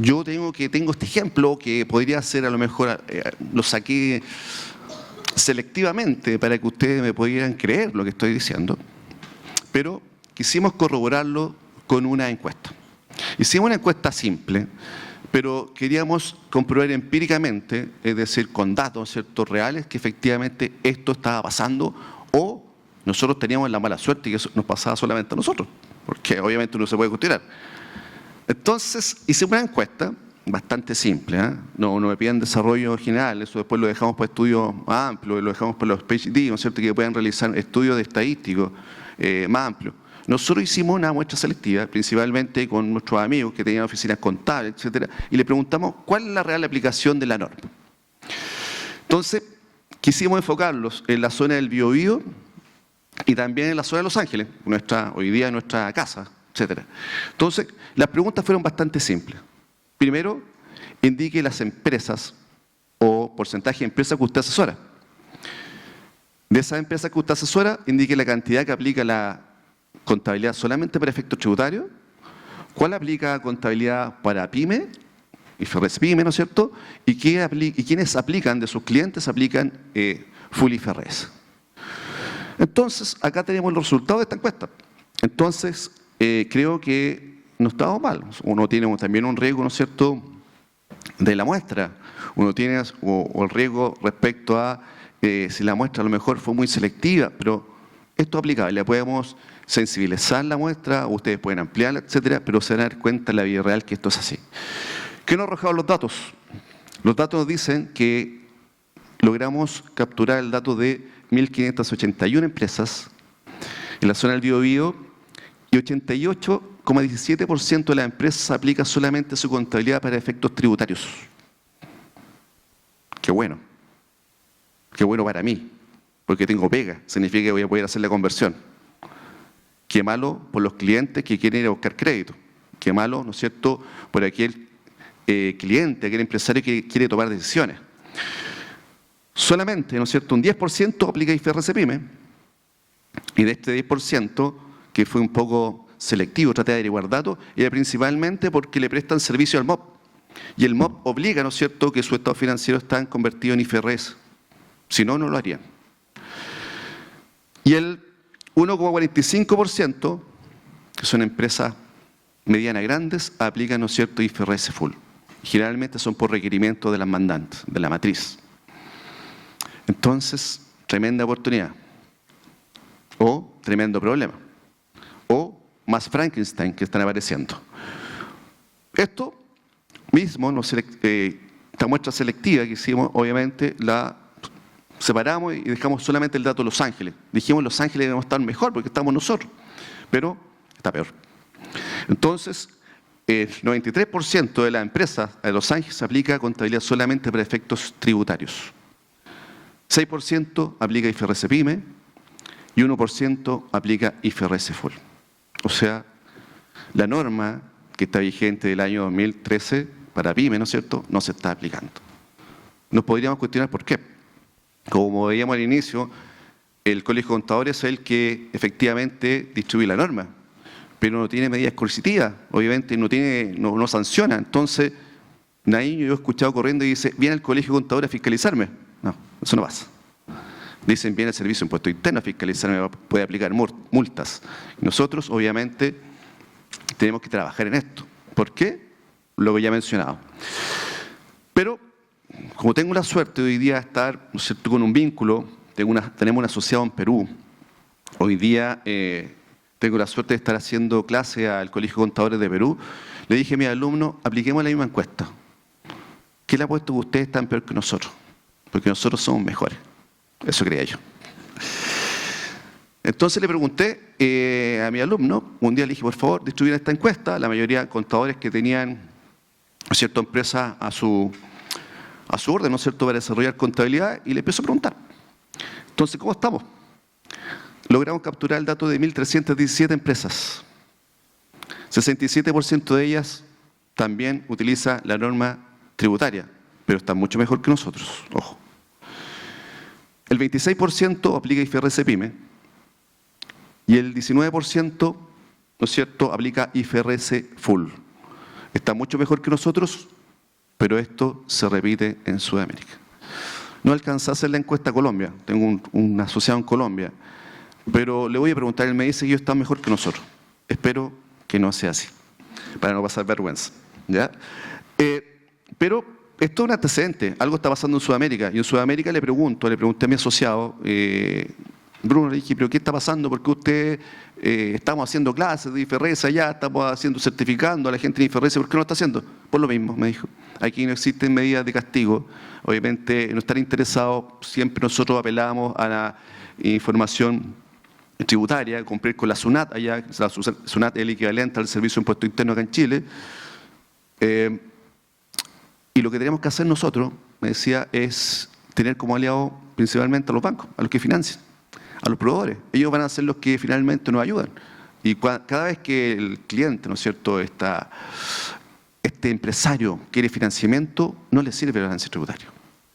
yo tengo este ejemplo que podría ser a lo mejor, lo saqué selectivamente para que ustedes me pudieran creer lo que estoy diciendo, pero quisimos corroborarlo con una encuesta. Hicimos una encuesta simple, pero queríamos comprobar empíricamente, es decir, con datos, ¿cierto?, reales, que efectivamente esto estaba pasando, o nosotros teníamos la mala suerte y que eso nos pasaba solamente a nosotros, porque obviamente uno se puede cuestionar. Entonces, hicimos una encuesta bastante simple, no me piden desarrollo general, eso después lo dejamos para estudios más amplios, lo dejamos para los PhD, ¿no es cierto?, que puedan realizar estudios de estadísticos más amplios. Nosotros hicimos una muestra selectiva, principalmente con nuestros amigos que tenían oficinas contables, etcétera, y le preguntamos cuál es la real aplicación de la norma. Entonces, quisimos enfocarlos en la zona del Biobío y también en la zona de Los Ángeles, hoy día nuestra casa, etcétera. Entonces, las preguntas fueron bastante simples. Primero, indique las empresas o porcentaje de empresas que usted asesora. De esas empresas que usted asesora, indique la cantidad que aplica la contabilidad solamente para efectos tributarios, cuál aplica contabilidad para PYME, IFRS PYME, ¿no es cierto? Y quiénes aplican, de sus clientes, aplican Full IFRS. Entonces, acá tenemos los resultados de esta encuesta. Entonces, creo que no estamos mal. Uno tiene también un riesgo, ¿no es cierto?, de la muestra. Uno tiene o el riesgo respecto a si la muestra a lo mejor fue muy selectiva, pero esto es aplicable. Podemos sensibilizar la muestra, ustedes pueden ampliarla, etcétera, pero se van a dar cuenta en la vida real que esto es así. ¿Qué nos arrojaron los datos? Los datos nos dicen que logramos capturar el dato de 1.581 empresas en la zona del Biobío y 88,17% de las empresas aplica solamente su contabilidad para efectos tributarios. Qué bueno para mí, porque tengo pega, significa que voy a poder hacer la conversión. Qué malo por los clientes que quieren ir a buscar crédito. Qué malo, ¿no es cierto?, por aquel cliente, aquel empresario que quiere tomar decisiones. Solamente, ¿no es cierto?, un 10% aplica IFRS PYME, y de este 10%, que fue un poco selectivo, traté de averiguar datos, era principalmente porque le prestan servicio al MOP. Y el MOP obliga, ¿no es cierto?, que su estado financiero está convertido en IFRS. Si no, no lo harían. Y el 1,45%, que son empresas medianas grandes, aplican, ¿no es cierto?, IFRS full. Generalmente son por requerimiento de las mandantes, de la matriz. Entonces, tremenda oportunidad. O tremendo problema. O más Frankenstein que están apareciendo. Esto mismo, esta muestra selectiva que hicimos, obviamente, la separamos y dejamos solamente el dato de Los Ángeles. Dijimos Los Ángeles debemos estar mejor porque estamos nosotros, pero está peor. Entonces, el 93% de las empresas de Los Ángeles aplica contabilidad solamente para efectos tributarios. 6% aplica IFRS PYME y 1% aplica IFRS Full. O sea, la norma que está vigente del año 2013 para PYME, ¿no es cierto?, no se está aplicando. Nos podríamos cuestionar por qué. Como veíamos al inicio, el Colegio de Contadores es el que efectivamente distribuye la norma, pero no tiene medidas coercitivas, obviamente no sanciona. Entonces, nadie yo he escuchado corriendo y dice, viene el Colegio de Contadores a fiscalizarme. No, eso no pasa. Dicen, viene el Servicio de Impuesto Interno a fiscalizarme, puede aplicar multas. Nosotros, obviamente, tenemos que trabajar en esto. ¿Por qué? Lo que ya he mencionado. Pero, como tengo la suerte de hoy día estar, ¿no es cierto?, con un vínculo, tenemos un asociado en Perú. Hoy día tengo la suerte de estar haciendo clase al Colegio de Contadores de Perú. Le dije a mis alumnos, apliquemos la misma encuesta. ¿Qué le ha puesto que ustedes están peor que nosotros? Porque nosotros somos mejores. Eso creía yo. Entonces le pregunté a mi alumno, un día le dije, por favor, distribuyan esta encuesta. La mayoría de contadores que tenían, ¿no es cierto?, empresas a su orden, ¿no es cierto?, para desarrollar contabilidad, y le empiezo a preguntar. Entonces, ¿cómo estamos? Logramos capturar el dato de 1.317 empresas. 67% de ellas también utiliza la norma tributaria, pero están mucho mejor que nosotros, ojo. El 26% aplica IFRS PYME y el 19%, ¿no es cierto?, aplica IFRS Full. Está mucho mejor que nosotros, pero esto se repite en Sudamérica. No alcanza a hacer la encuesta a Colombia, tengo un asociado en Colombia, pero le voy a preguntar, él me dice que ellos están mejor que nosotros. Espero que no sea así, para no pasar vergüenza, ¿ya? Pero esto es un antecedente, algo está pasando en Sudamérica, y en Sudamérica le pregunté a mi asociado, Bruno, le dije, ¿pero qué está pasando? Porque usted, estamos haciendo clases de IFRS allá, estamos certificando a la gente de IFRS, ¿por qué no lo está haciendo? Por lo mismo, me dijo. Aquí no existen medidas de castigo, obviamente no estar interesados, siempre nosotros apelamos a la información tributaria, cumplir con la SUNAT allá, la SUNAT es el equivalente al Servicio de Impuesto Interno acá en Chile, y lo que tenemos que hacer nosotros, me decía, es tener como aliados principalmente a los bancos, a los que financian, a los proveedores. Ellos van a ser los que finalmente nos ayudan. Y cada vez que el cliente, ¿no es cierto?, este empresario quiere financiamiento, no le sirve el balance tributario.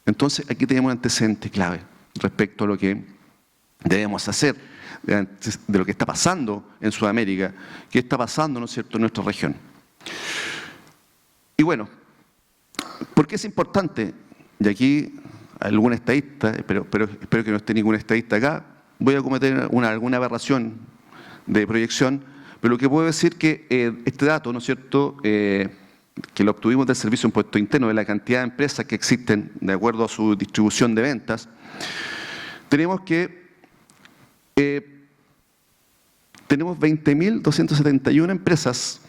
Entonces, aquí tenemos un antecedente clave respecto a lo que debemos hacer, de lo que está pasando en Sudamérica, qué está pasando, ¿no es cierto?, en nuestra región. Y bueno, ¿por qué es importante? Y aquí algún estadista, pero espero que no esté ningún estadista acá, voy a cometer alguna aberración de proyección, pero lo que puedo decir que este dato, ¿no es cierto?, que lo obtuvimos del Servicio de Impuesto Interno, de la cantidad de empresas que existen de acuerdo a su distribución de ventas, tenemos que tenemos 20.271 empresas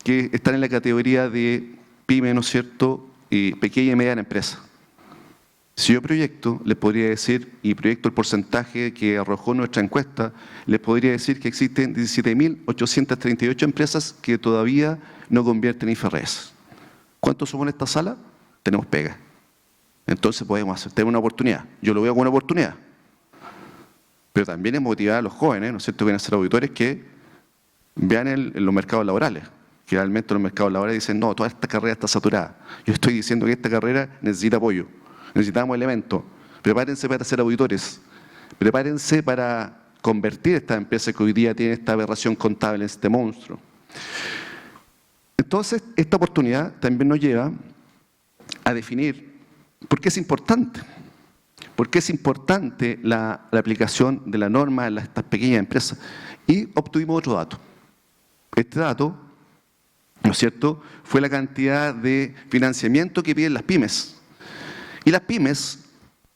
que están en la categoría de PYME, ¿no es cierto?, y pequeña y mediana empresa. Si yo proyecto, les podría decir, y proyecto el porcentaje que arrojó nuestra encuesta, les podría decir que existen 17.838 empresas que todavía no convierten en IFRS. ¿Cuántos somos en esta sala? Tenemos pega. Entonces podemos tener una oportunidad. Yo lo veo como una oportunidad. Pero también es motivar a los jóvenes, ¿no es cierto?, que van a ser auditores que vean en los mercados laborales. Generalmente los mercados laborales dicen, no, toda esta carrera está saturada. Yo estoy diciendo que esta carrera necesita apoyo. Necesitamos elementos. Prepárense para ser auditores. Prepárense para convertir estas empresas que hoy día tienen esta aberración contable en este monstruo. Entonces, esta oportunidad también nos lleva a definir por qué es importante. ¿Por qué es importante la aplicación de la norma en estas pequeñas empresas? Y obtuvimos otro dato. Este dato, ¿no es cierto?, fue la cantidad de financiamiento que piden las pymes. Y las pymes,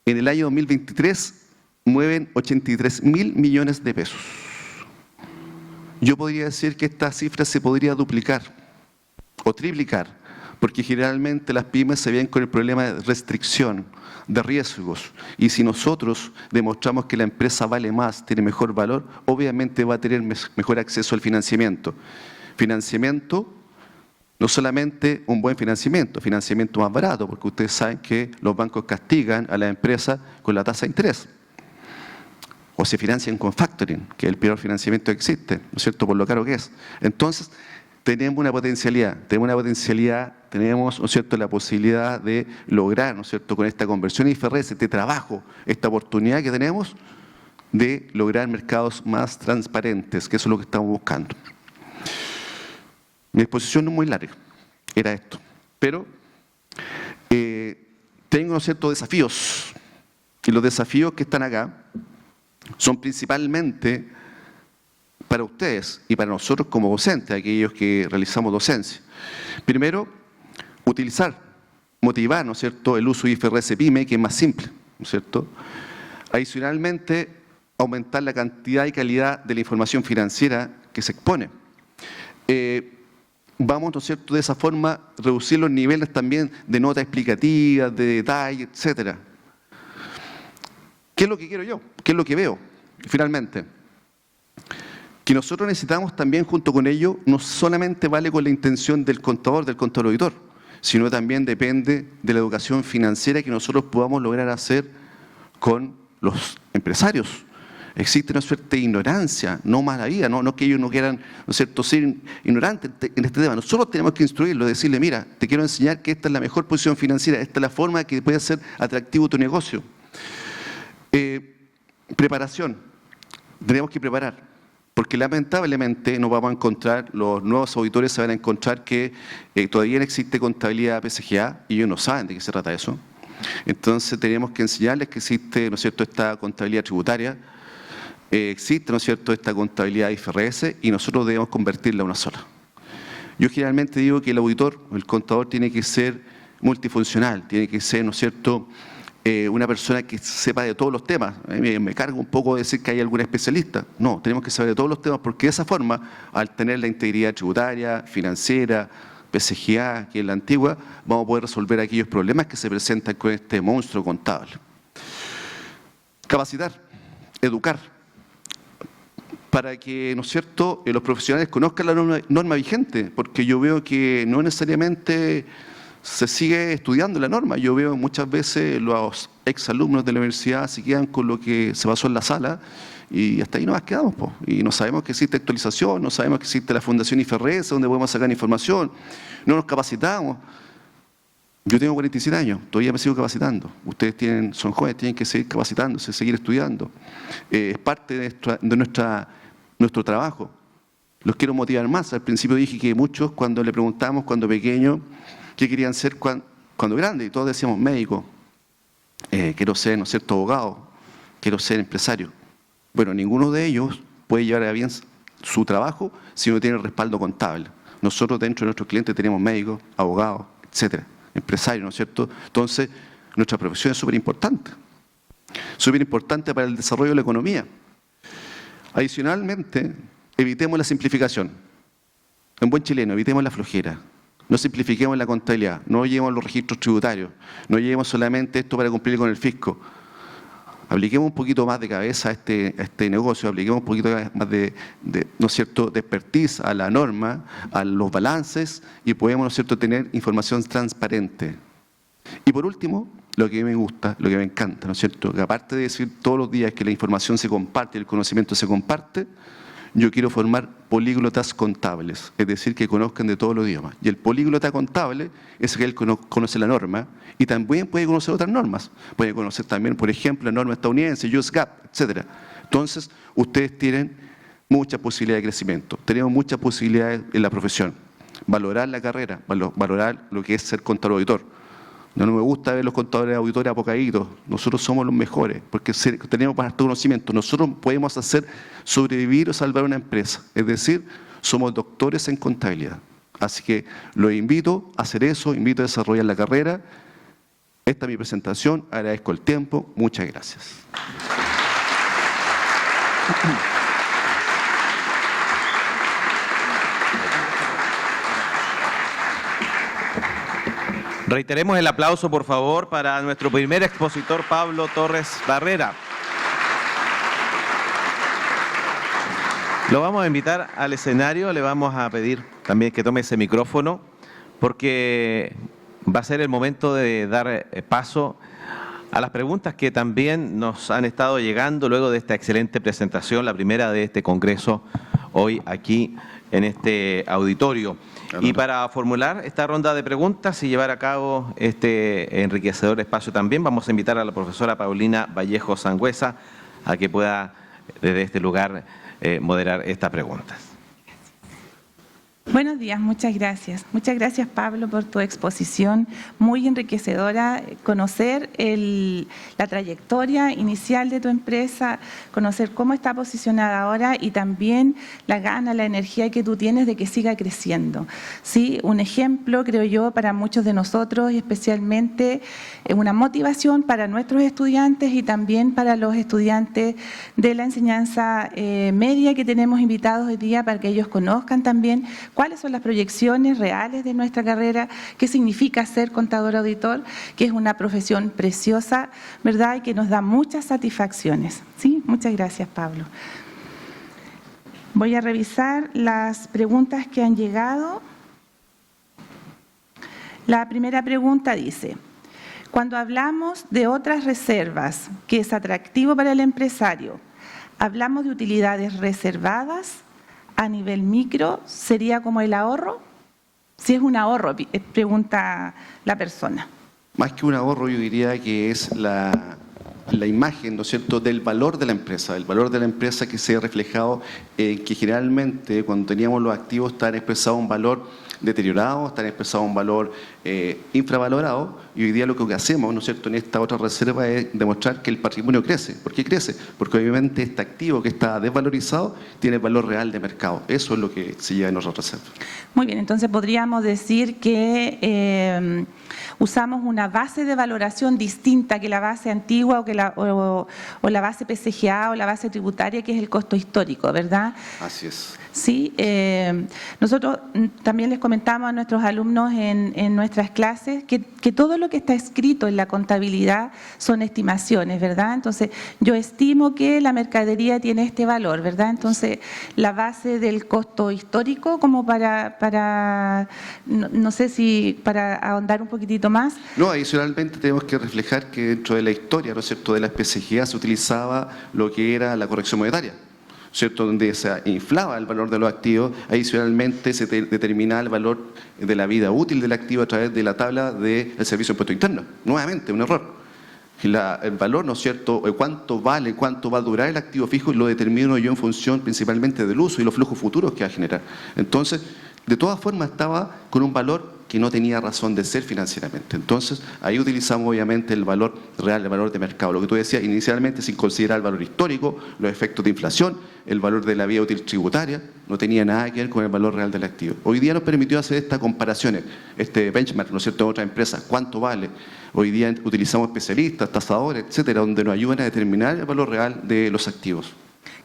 en el año 2023, mueven 83.000 millones de pesos. Yo podría decir que esta cifra se podría duplicar o triplicar, porque generalmente las pymes se ven con el problema de restricción, de riesgos, y si nosotros demostramos que la empresa vale más, tiene mejor valor, obviamente va a tener mejor acceso al financiamiento. Financiamiento, no solamente un buen financiamiento más barato, porque ustedes saben que los bancos castigan a la empresa con la tasa de interés. O se financian con factoring, que es el peor financiamiento que existe, ¿no es cierto?, por lo caro que es. Entonces, tenemos una potencialidad, tenemos, ¿no es cierto?, la posibilidad de lograr, ¿no es cierto?, con esta conversión IFRS, este trabajo, esta oportunidad que tenemos de lograr mercados más transparentes, que eso es lo que estamos buscando. Mi exposición no es muy larga, era esto, pero tengo, ¿no es cierto?, desafíos, y los desafíos que están acá son principalmente para ustedes y para nosotros como docentes, aquellos que realizamos docencia. Primero, motivar, ¿no es cierto?, el uso de IFRS PYME, que es más simple, ¿no es cierto? Adicionalmente, aumentar la cantidad y calidad de la información financiera que se expone. Vamos, ¿no es cierto?, de esa forma reducir los niveles también de nota explicativa, de detalle, etcétera. ¿Qué es lo que quiero yo? ¿Qué es lo que veo? Finalmente, que nosotros necesitamos también junto con ello, no solamente vale con la intención del contador auditor, sino también depende de la educación financiera que nosotros podamos lograr hacer con los empresarios. Existe una suerte de ignorancia, no mala vida, no que ellos no quieran, ¿no es cierto?, ser ignorantes en este tema. Nosotros tenemos que instruirlos, decirle, mira, te quiero enseñar que esta es la mejor posición financiera, esta es la forma que puede hacer atractivo tu negocio. Preparación, tenemos que preparar. Porque lamentablemente nos vamos a encontrar, los nuevos auditores se van a encontrar que todavía no existe contabilidad PSGA y ellos no saben de qué se trata eso. Entonces tenemos que enseñarles que existe, ¿no es cierto?, esta contabilidad tributaria, existe, ¿no es cierto?, esta contabilidad IFRS y nosotros debemos convertirla a una sola. Yo generalmente digo que el auditor, el contador, tiene que ser multifuncional, tiene que ser, ¿no es cierto?, una persona que sepa de todos los temas. Me cargo un poco de decir que hay algún especialista. No, tenemos que saber de todos los temas porque de esa forma, al tener la integridad tributaria, financiera, PSGA, que es la antigua, vamos a poder resolver aquellos problemas que se presentan con este monstruo contable. Capacitar, educar, para que, ¿no es cierto?, los profesionales conozcan la norma vigente, porque yo veo que no necesariamente se sigue estudiando la norma. Yo veo muchas veces los exalumnos de la universidad se quedan con lo que se pasó en la sala y hasta ahí nos quedamos, po. Y no sabemos que existe actualización, no sabemos que existe la Fundación IFRS, donde podemos sacar información, no nos capacitamos. Yo tengo 47 años, todavía me sigo capacitando. Ustedes son jóvenes, tienen que seguir capacitándose, seguir estudiando. Es parte de nuestro trabajo. Los quiero motivar más. Al principio dije que muchos, cuando le preguntamos, cuando pequeños, qué querían ser cuando grandes, y todos decíamos médico, quiero ser, ¿no es cierto?, abogado, quiero ser empresario. Bueno, ninguno de ellos puede llevar a bien su trabajo si no tiene respaldo contable. Nosotros dentro de nuestros clientes tenemos médicos, abogados, etcétera, empresarios, ¿no es cierto? Entonces, nuestra profesión es súper importante para el desarrollo de la economía. Adicionalmente, evitemos la simplificación. En buen chileno, evitemos la flojera. No simplifiquemos la contabilidad, no llevemos los registros tributarios, no llevemos solamente esto para cumplir con el fisco. Apliquemos un poquito más de cabeza a este negocio, apliquemos un poquito más de ¿no es cierto?, de expertise a la norma, a los balances y podemos, ¿no es cierto?, tener información transparente. Y por último, lo que me gusta, lo que me encanta, ¿no es cierto?, que aparte de decir todos los días que la información se comparte y el conocimiento se comparte, yo quiero formar políglotas contables, es decir, que conozcan de todos los idiomas. Y el políglota contable es aquel que conoce la norma y también puede conocer otras normas. Puede conocer también, por ejemplo, la norma estadounidense, US GAAP, etc. Entonces, ustedes tienen mucha posibilidad de crecimiento. Tenemos muchas posibilidades en la profesión. Valorar la carrera, valorar lo que es ser contador auditor. No me gusta ver los contadores auditores apocaditos. Nosotros somos los mejores, porque tenemos para conocimiento. Nosotros podemos hacer sobrevivir o salvar una empresa. Es decir, somos doctores en contabilidad. Así que los invito a hacer eso, invito a desarrollar la carrera. Esta es mi presentación, agradezco el tiempo. Muchas gracias. Reiteremos el aplauso, por favor, para nuestro primer expositor, Pablo Torres Barrera. Lo vamos a invitar al escenario, le vamos a pedir también que tome ese micrófono, porque va a ser el momento de dar paso a las preguntas que también nos han estado llegando luego de esta excelente presentación, la primera de este congreso hoy aquí en este auditorio. Y para formular esta ronda de preguntas y llevar a cabo este enriquecedor espacio también, vamos a invitar a la profesora Paulina Vallejo Sangüesa a que pueda desde este lugar moderar estas preguntas. Buenos días, muchas gracias. Muchas gracias, Pablo, por tu exposición muy enriquecedora. Conocer la trayectoria inicial de tu empresa, conocer cómo está posicionada ahora y también la gana, la energía que tú tienes de que siga creciendo. ¿Sí? Un ejemplo, creo yo, para muchos de nosotros y especialmente una motivación para nuestros estudiantes y también para los estudiantes de la enseñanza media que tenemos invitados hoy día para que ellos conozcan también cuáles son las proyecciones reales de nuestra carrera, qué significa ser contador auditor, que es una profesión preciosa, ¿verdad? Y que nos da muchas satisfacciones. ¿Sí? Muchas gracias, Pablo. Voy a revisar las preguntas que han llegado. La primera pregunta dice: cuando hablamos de otras reservas, que es atractivo para el empresario, ¿hablamos de utilidades reservadas? A nivel micro, ¿sería como el ahorro? Si es un ahorro, pregunta la persona. Más que un ahorro, yo diría que es la imagen, ¿no es cierto?, del valor de la empresa. El valor de la empresa que se ha reflejado que generalmente cuando teníamos los activos están expresados un valor deteriorado, están expresados un valor infravalorado, y hoy día lo que hacemos, ¿no es cierto?, en esta otra reserva es demostrar que el patrimonio crece. ¿Por qué crece? Porque obviamente este activo que está desvalorizado tiene valor real de mercado. Eso es lo que se lleva en nuestra reserva. Muy bien, entonces podríamos decir que usamos una base de valoración distinta que la base antigua o la base PCGA o la base tributaria, que es el costo histórico, ¿verdad? Así es. Sí, nosotros también les comentamos a nuestros alumnos en nuestras clases que todo lo que está escrito en la contabilidad son estimaciones, ¿verdad? Entonces, yo estimo que la mercadería tiene este valor, ¿verdad? Entonces, la base del costo histórico, como no sé si para ahondar un poquitito más. No, adicionalmente tenemos que reflejar que dentro de la historia, ¿no es cierto?, de la PCGA se utilizaba lo que era la corrección monetaria, ¿cierto?, donde se inflaba el valor de los activos. Adicionalmente se determinaba el valor de la vida útil del activo a través de la tabla del servicio de impuesto interno. Nuevamente, un error. El valor, ¿no es cierto?, cuánto vale, cuánto va a durar el activo fijo, lo determino yo en función principalmente del uso y los flujos futuros que va a generar. Entonces, de todas formas estaba con un valor que no tenía razón de ser financieramente. Entonces, ahí utilizamos obviamente el valor real, el valor de mercado. Lo que tú decías inicialmente, sin considerar el valor histórico, los efectos de inflación, el valor de la vida útil tributaria, no tenía nada que ver con el valor real del activo. Hoy día nos permitió hacer estas comparaciones, este benchmark, ¿no es cierto?, en otras empresas, cuánto vale. Hoy día utilizamos especialistas, tasadores, etcétera, donde nos ayudan a determinar el valor real de los activos.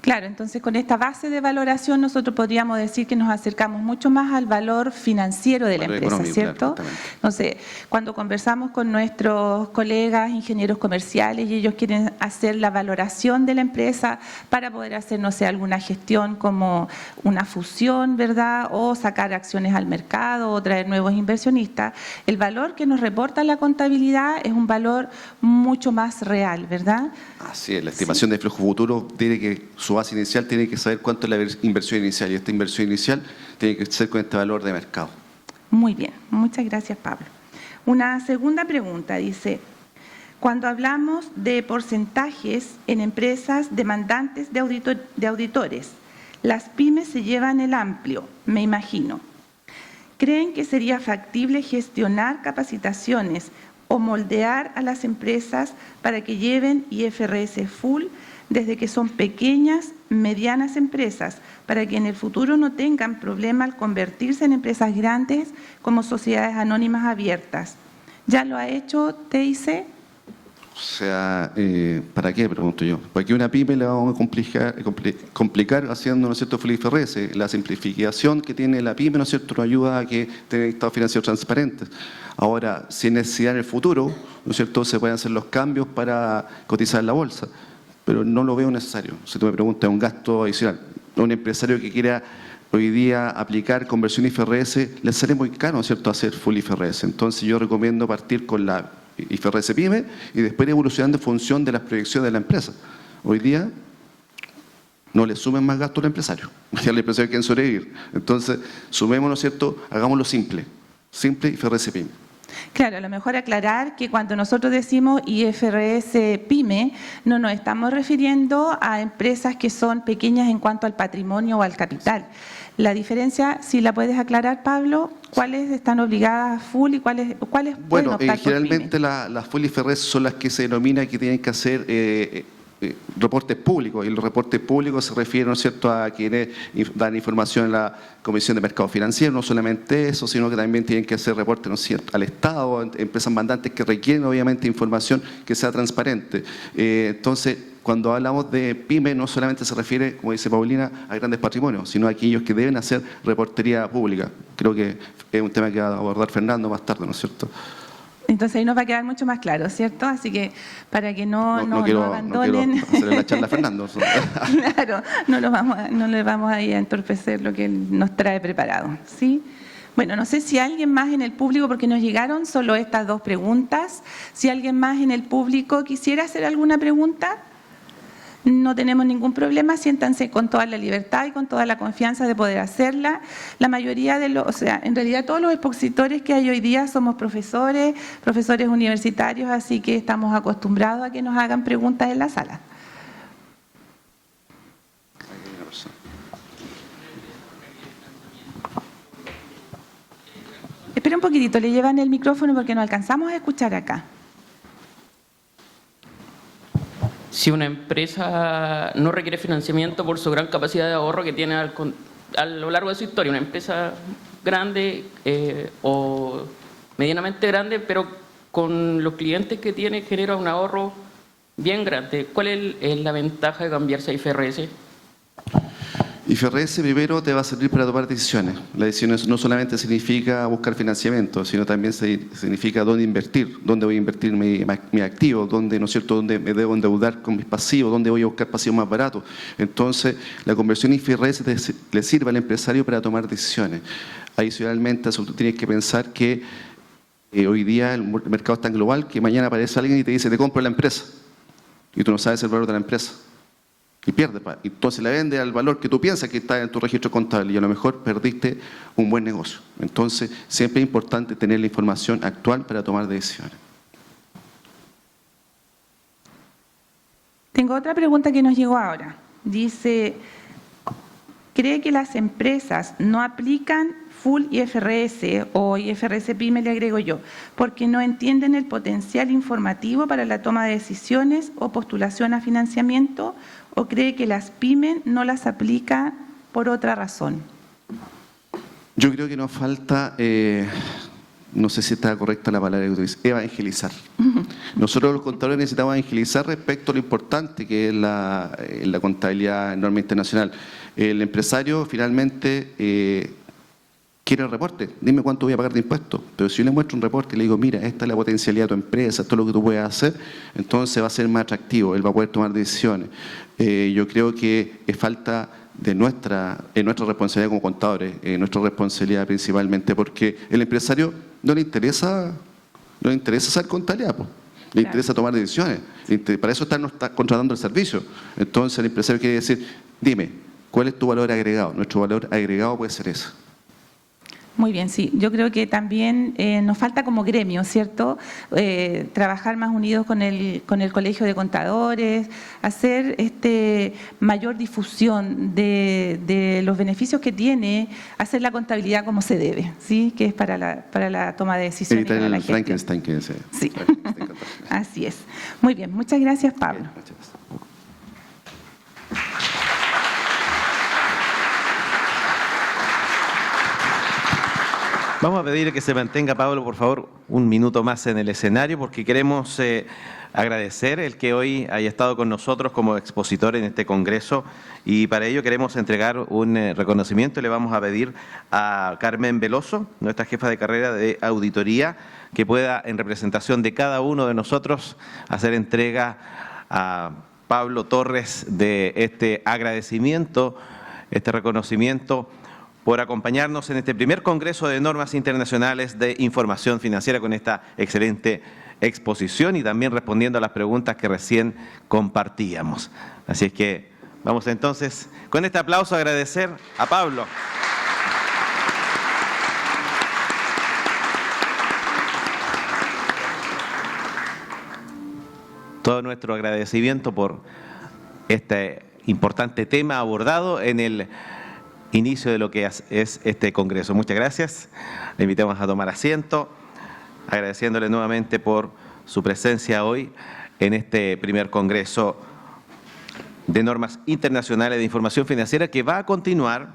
Claro, entonces con esta base de valoración nosotros podríamos decir que nos acercamos mucho más al valor financiero de la empresa, ¿cierto? Claro, entonces, cuando conversamos con nuestros colegas ingenieros comerciales y ellos quieren hacer la valoración de la empresa para poder hacer, no sé, alguna gestión como una fusión, ¿verdad?, o sacar acciones al mercado o traer nuevos inversionistas, el valor que nos reporta la contabilidad es un valor mucho más real, ¿verdad? Así es, la estimación de flujo futuro tiene que su base inicial, tiene que saber cuánto es la inversión inicial, y esta inversión inicial tiene que ser con este valor de mercado. Muy bien, muchas gracias, Pablo. Una segunda pregunta dice, cuando hablamos de porcentajes en empresas demandantes de auditores, las pymes se llevan el amplio, me imagino. ¿Creen que sería factible gestionar capacitaciones o moldear a las empresas para que lleven IFRS full desde que son pequeñas, medianas empresas, para que en el futuro no tengan problema al convertirse en empresas grandes como sociedades anónimas abiertas? ¿Ya lo ha hecho TIC? O sea, ¿para qué? Pregunto yo. ¿Para qué una pyme le vamos a complicar haciendo, ¿no es cierto?, full IFRS? La simplificación que tiene la pyme, ¿no es cierto?, nos ayuda a que tenga estados financieros transparentes. Ahora, si hay necesidad en el futuro, ¿no es cierto?, se pueden hacer los cambios para cotizar en la bolsa, pero no lo veo necesario. Si tú me preguntas, un gasto adicional. Un empresario que quiera hoy día aplicar conversión IFRS, le sale muy caro, ¿no es cierto?, hacer full IFRS. Entonces yo recomiendo partir con la IFRS PYME y después ir evolucionando en función de las proyecciones de la empresa. Hoy día no le sumen más gasto al empresario, ya el empresario quiere sobrevivir. Entonces, sumemos, ¿no es cierto?, hagámoslo simple IFRS PYME. Claro, a lo mejor aclarar que cuando nosotros decimos IFRS PYME, no nos estamos refiriendo a empresas que son pequeñas en cuanto al patrimonio o al capital. La diferencia, si la puedes aclarar, Pablo, ¿cuáles están obligadas a full y cuáles pueden bueno, optar por generalmente PYME? las full IFRS son las que se denomina que tienen que hacer reportes públicos, y los reportes públicos se refieren, ¿no es cierto?, a quienes dan información en la Comisión de Mercado Financiero. No solamente eso, sino que también tienen que hacer reportes, ¿no es cierto?, al Estado, empresas mandantes que requieren obviamente información que sea transparente. Entonces, cuando hablamos de PYME, no solamente se refiere, como dice Paulina, a grandes patrimonios, sino a aquellos que deben hacer reportería pública. Creo que es un tema que va a abordar Fernando más tarde, ¿no es cierto? Entonces ahí nos va a quedar mucho más claro, ¿cierto? Así que para que no abandonen. No quiero hacerle la charla a Fernando. Claro, no le vamos a ir a entorpecer lo que él nos trae preparado, ¿sí? Bueno, no sé si alguien más en el público, porque nos llegaron solo estas dos preguntas, si alguien más en el público quisiera hacer alguna pregunta. No tenemos ningún problema, siéntanse con toda la libertad y con toda la confianza de poder hacerla. La mayoría en realidad todos los expositores que hay hoy día somos profesores universitarios, así que estamos acostumbrados a que nos hagan preguntas en la sala. Espera un poquitito, le llevan el micrófono porque no alcanzamos a escuchar acá. Si una empresa no requiere financiamiento por su gran capacidad de ahorro que tiene a lo largo de su historia, una empresa grande o medianamente grande, pero con los clientes que tiene genera un ahorro bien grande, ¿cuál es la ventaja de cambiarse a IFRS? IFRS primero te va a servir para tomar decisiones. Las decisiones no solamente significa buscar financiamiento, sino también significa dónde invertir, dónde voy a invertir mi activo, dónde, ¿no es cierto?, dónde me debo endeudar con mis pasivos, dónde voy a buscar pasivos más baratos. Entonces, la conversión IFRS le sirve al empresario para tomar decisiones. Adicionalmente, tú tienes que pensar que hoy día el mercado es tan global que mañana aparece alguien y te dice, te compro la empresa. Y tú no sabes el valor de la empresa. Y pierdes, entonces la vende al valor que tú piensas que está en tu registro contable y a lo mejor perdiste un buen negocio. Entonces, siempre es importante tener la información actual para tomar decisiones. Tengo otra pregunta que nos llegó ahora. Dice, ¿cree que las empresas no aplican full IFRS o IFRS PYME, le agrego yo, porque no entienden el potencial informativo para la toma de decisiones o postulación a financiamiento, o cree que las PYME no las aplica por otra razón? Yo creo que nos falta, no sé si está correcta la palabra que utiliza, evangelizar. Nosotros los contadores necesitamos evangelizar respecto a lo importante que es la contabilidad en norma internacional. El empresario finalmente quiere el reporte, dime cuánto voy a pagar de impuestos, pero si yo le muestro un reporte y le digo, mira, esta es la potencialidad de tu empresa, esto es lo que tú puedes hacer, entonces va a ser más atractivo, él va a poder tomar decisiones. Yo creo que es falta de nuestra responsabilidad como contadores, nuestra responsabilidad principalmente, porque el empresario no le interesa hacer contabilidad, Le interesa tomar decisiones. Para eso no está contratando el servicio. Entonces el empresario quiere decir, dime, ¿cuál es tu valor agregado? Nuestro valor agregado puede ser eso. Muy bien, sí. Yo creo que también nos falta como gremio, ¿cierto? Trabajar más unidos con el Colegio de Contadores, hacer mayor difusión de los beneficios que tiene, hacer la contabilidad como se debe, ¿sí? Que es para la toma de decisiones. Evitar para la el gestión. Frankenstein que se... Sí, así es. Muy bien, muchas gracias, Pablo. Bien, muchas gracias. Vamos a pedir que se mantenga, Pablo, por favor, un minuto más en el escenario, porque queremos agradecer el que hoy haya estado con nosotros como expositor en este congreso, y para ello queremos entregar un reconocimiento. Le vamos a pedir a Carmen Veloso, nuestra jefa de carrera de auditoría, que pueda, en representación de cada uno de nosotros, hacer entrega a Pablo Torres de este agradecimiento, este reconocimiento, por acompañarnos en este primer Congreso de Normas Internacionales de Información Financiera con esta excelente exposición y también respondiendo a las preguntas que recién compartíamos. Así es que vamos entonces con este aplauso a agradecer a Pablo. Todo nuestro agradecimiento por este importante tema abordado en el inicio de lo que es este congreso. Muchas gracias. Le invitamos a tomar asiento, agradeciéndole nuevamente por su presencia hoy en este primer congreso de normas internacionales de información financiera que va a continuar.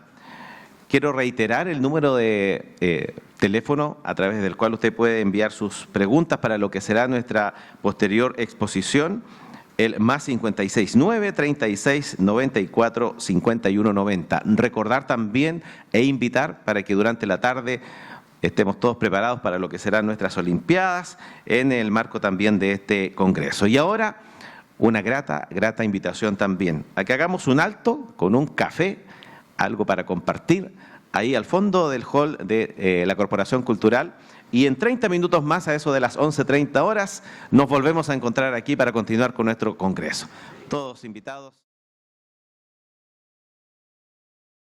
Quiero reiterar el número de teléfono a través del cual usted puede enviar sus preguntas para lo que será nuestra posterior exposición. El más 569-36-94-5190. Recordar también e invitar para que durante la tarde estemos todos preparados para lo que serán nuestras Olimpiadas en el marco también de este congreso. Y ahora una grata invitación también a que hagamos un alto con un café, algo para compartir, ahí al fondo del hall de la Corporación Cultural. Y en 30 minutos más, a eso de las 11:30 horas, nos volvemos a encontrar aquí para continuar con nuestro congreso. Todos invitados.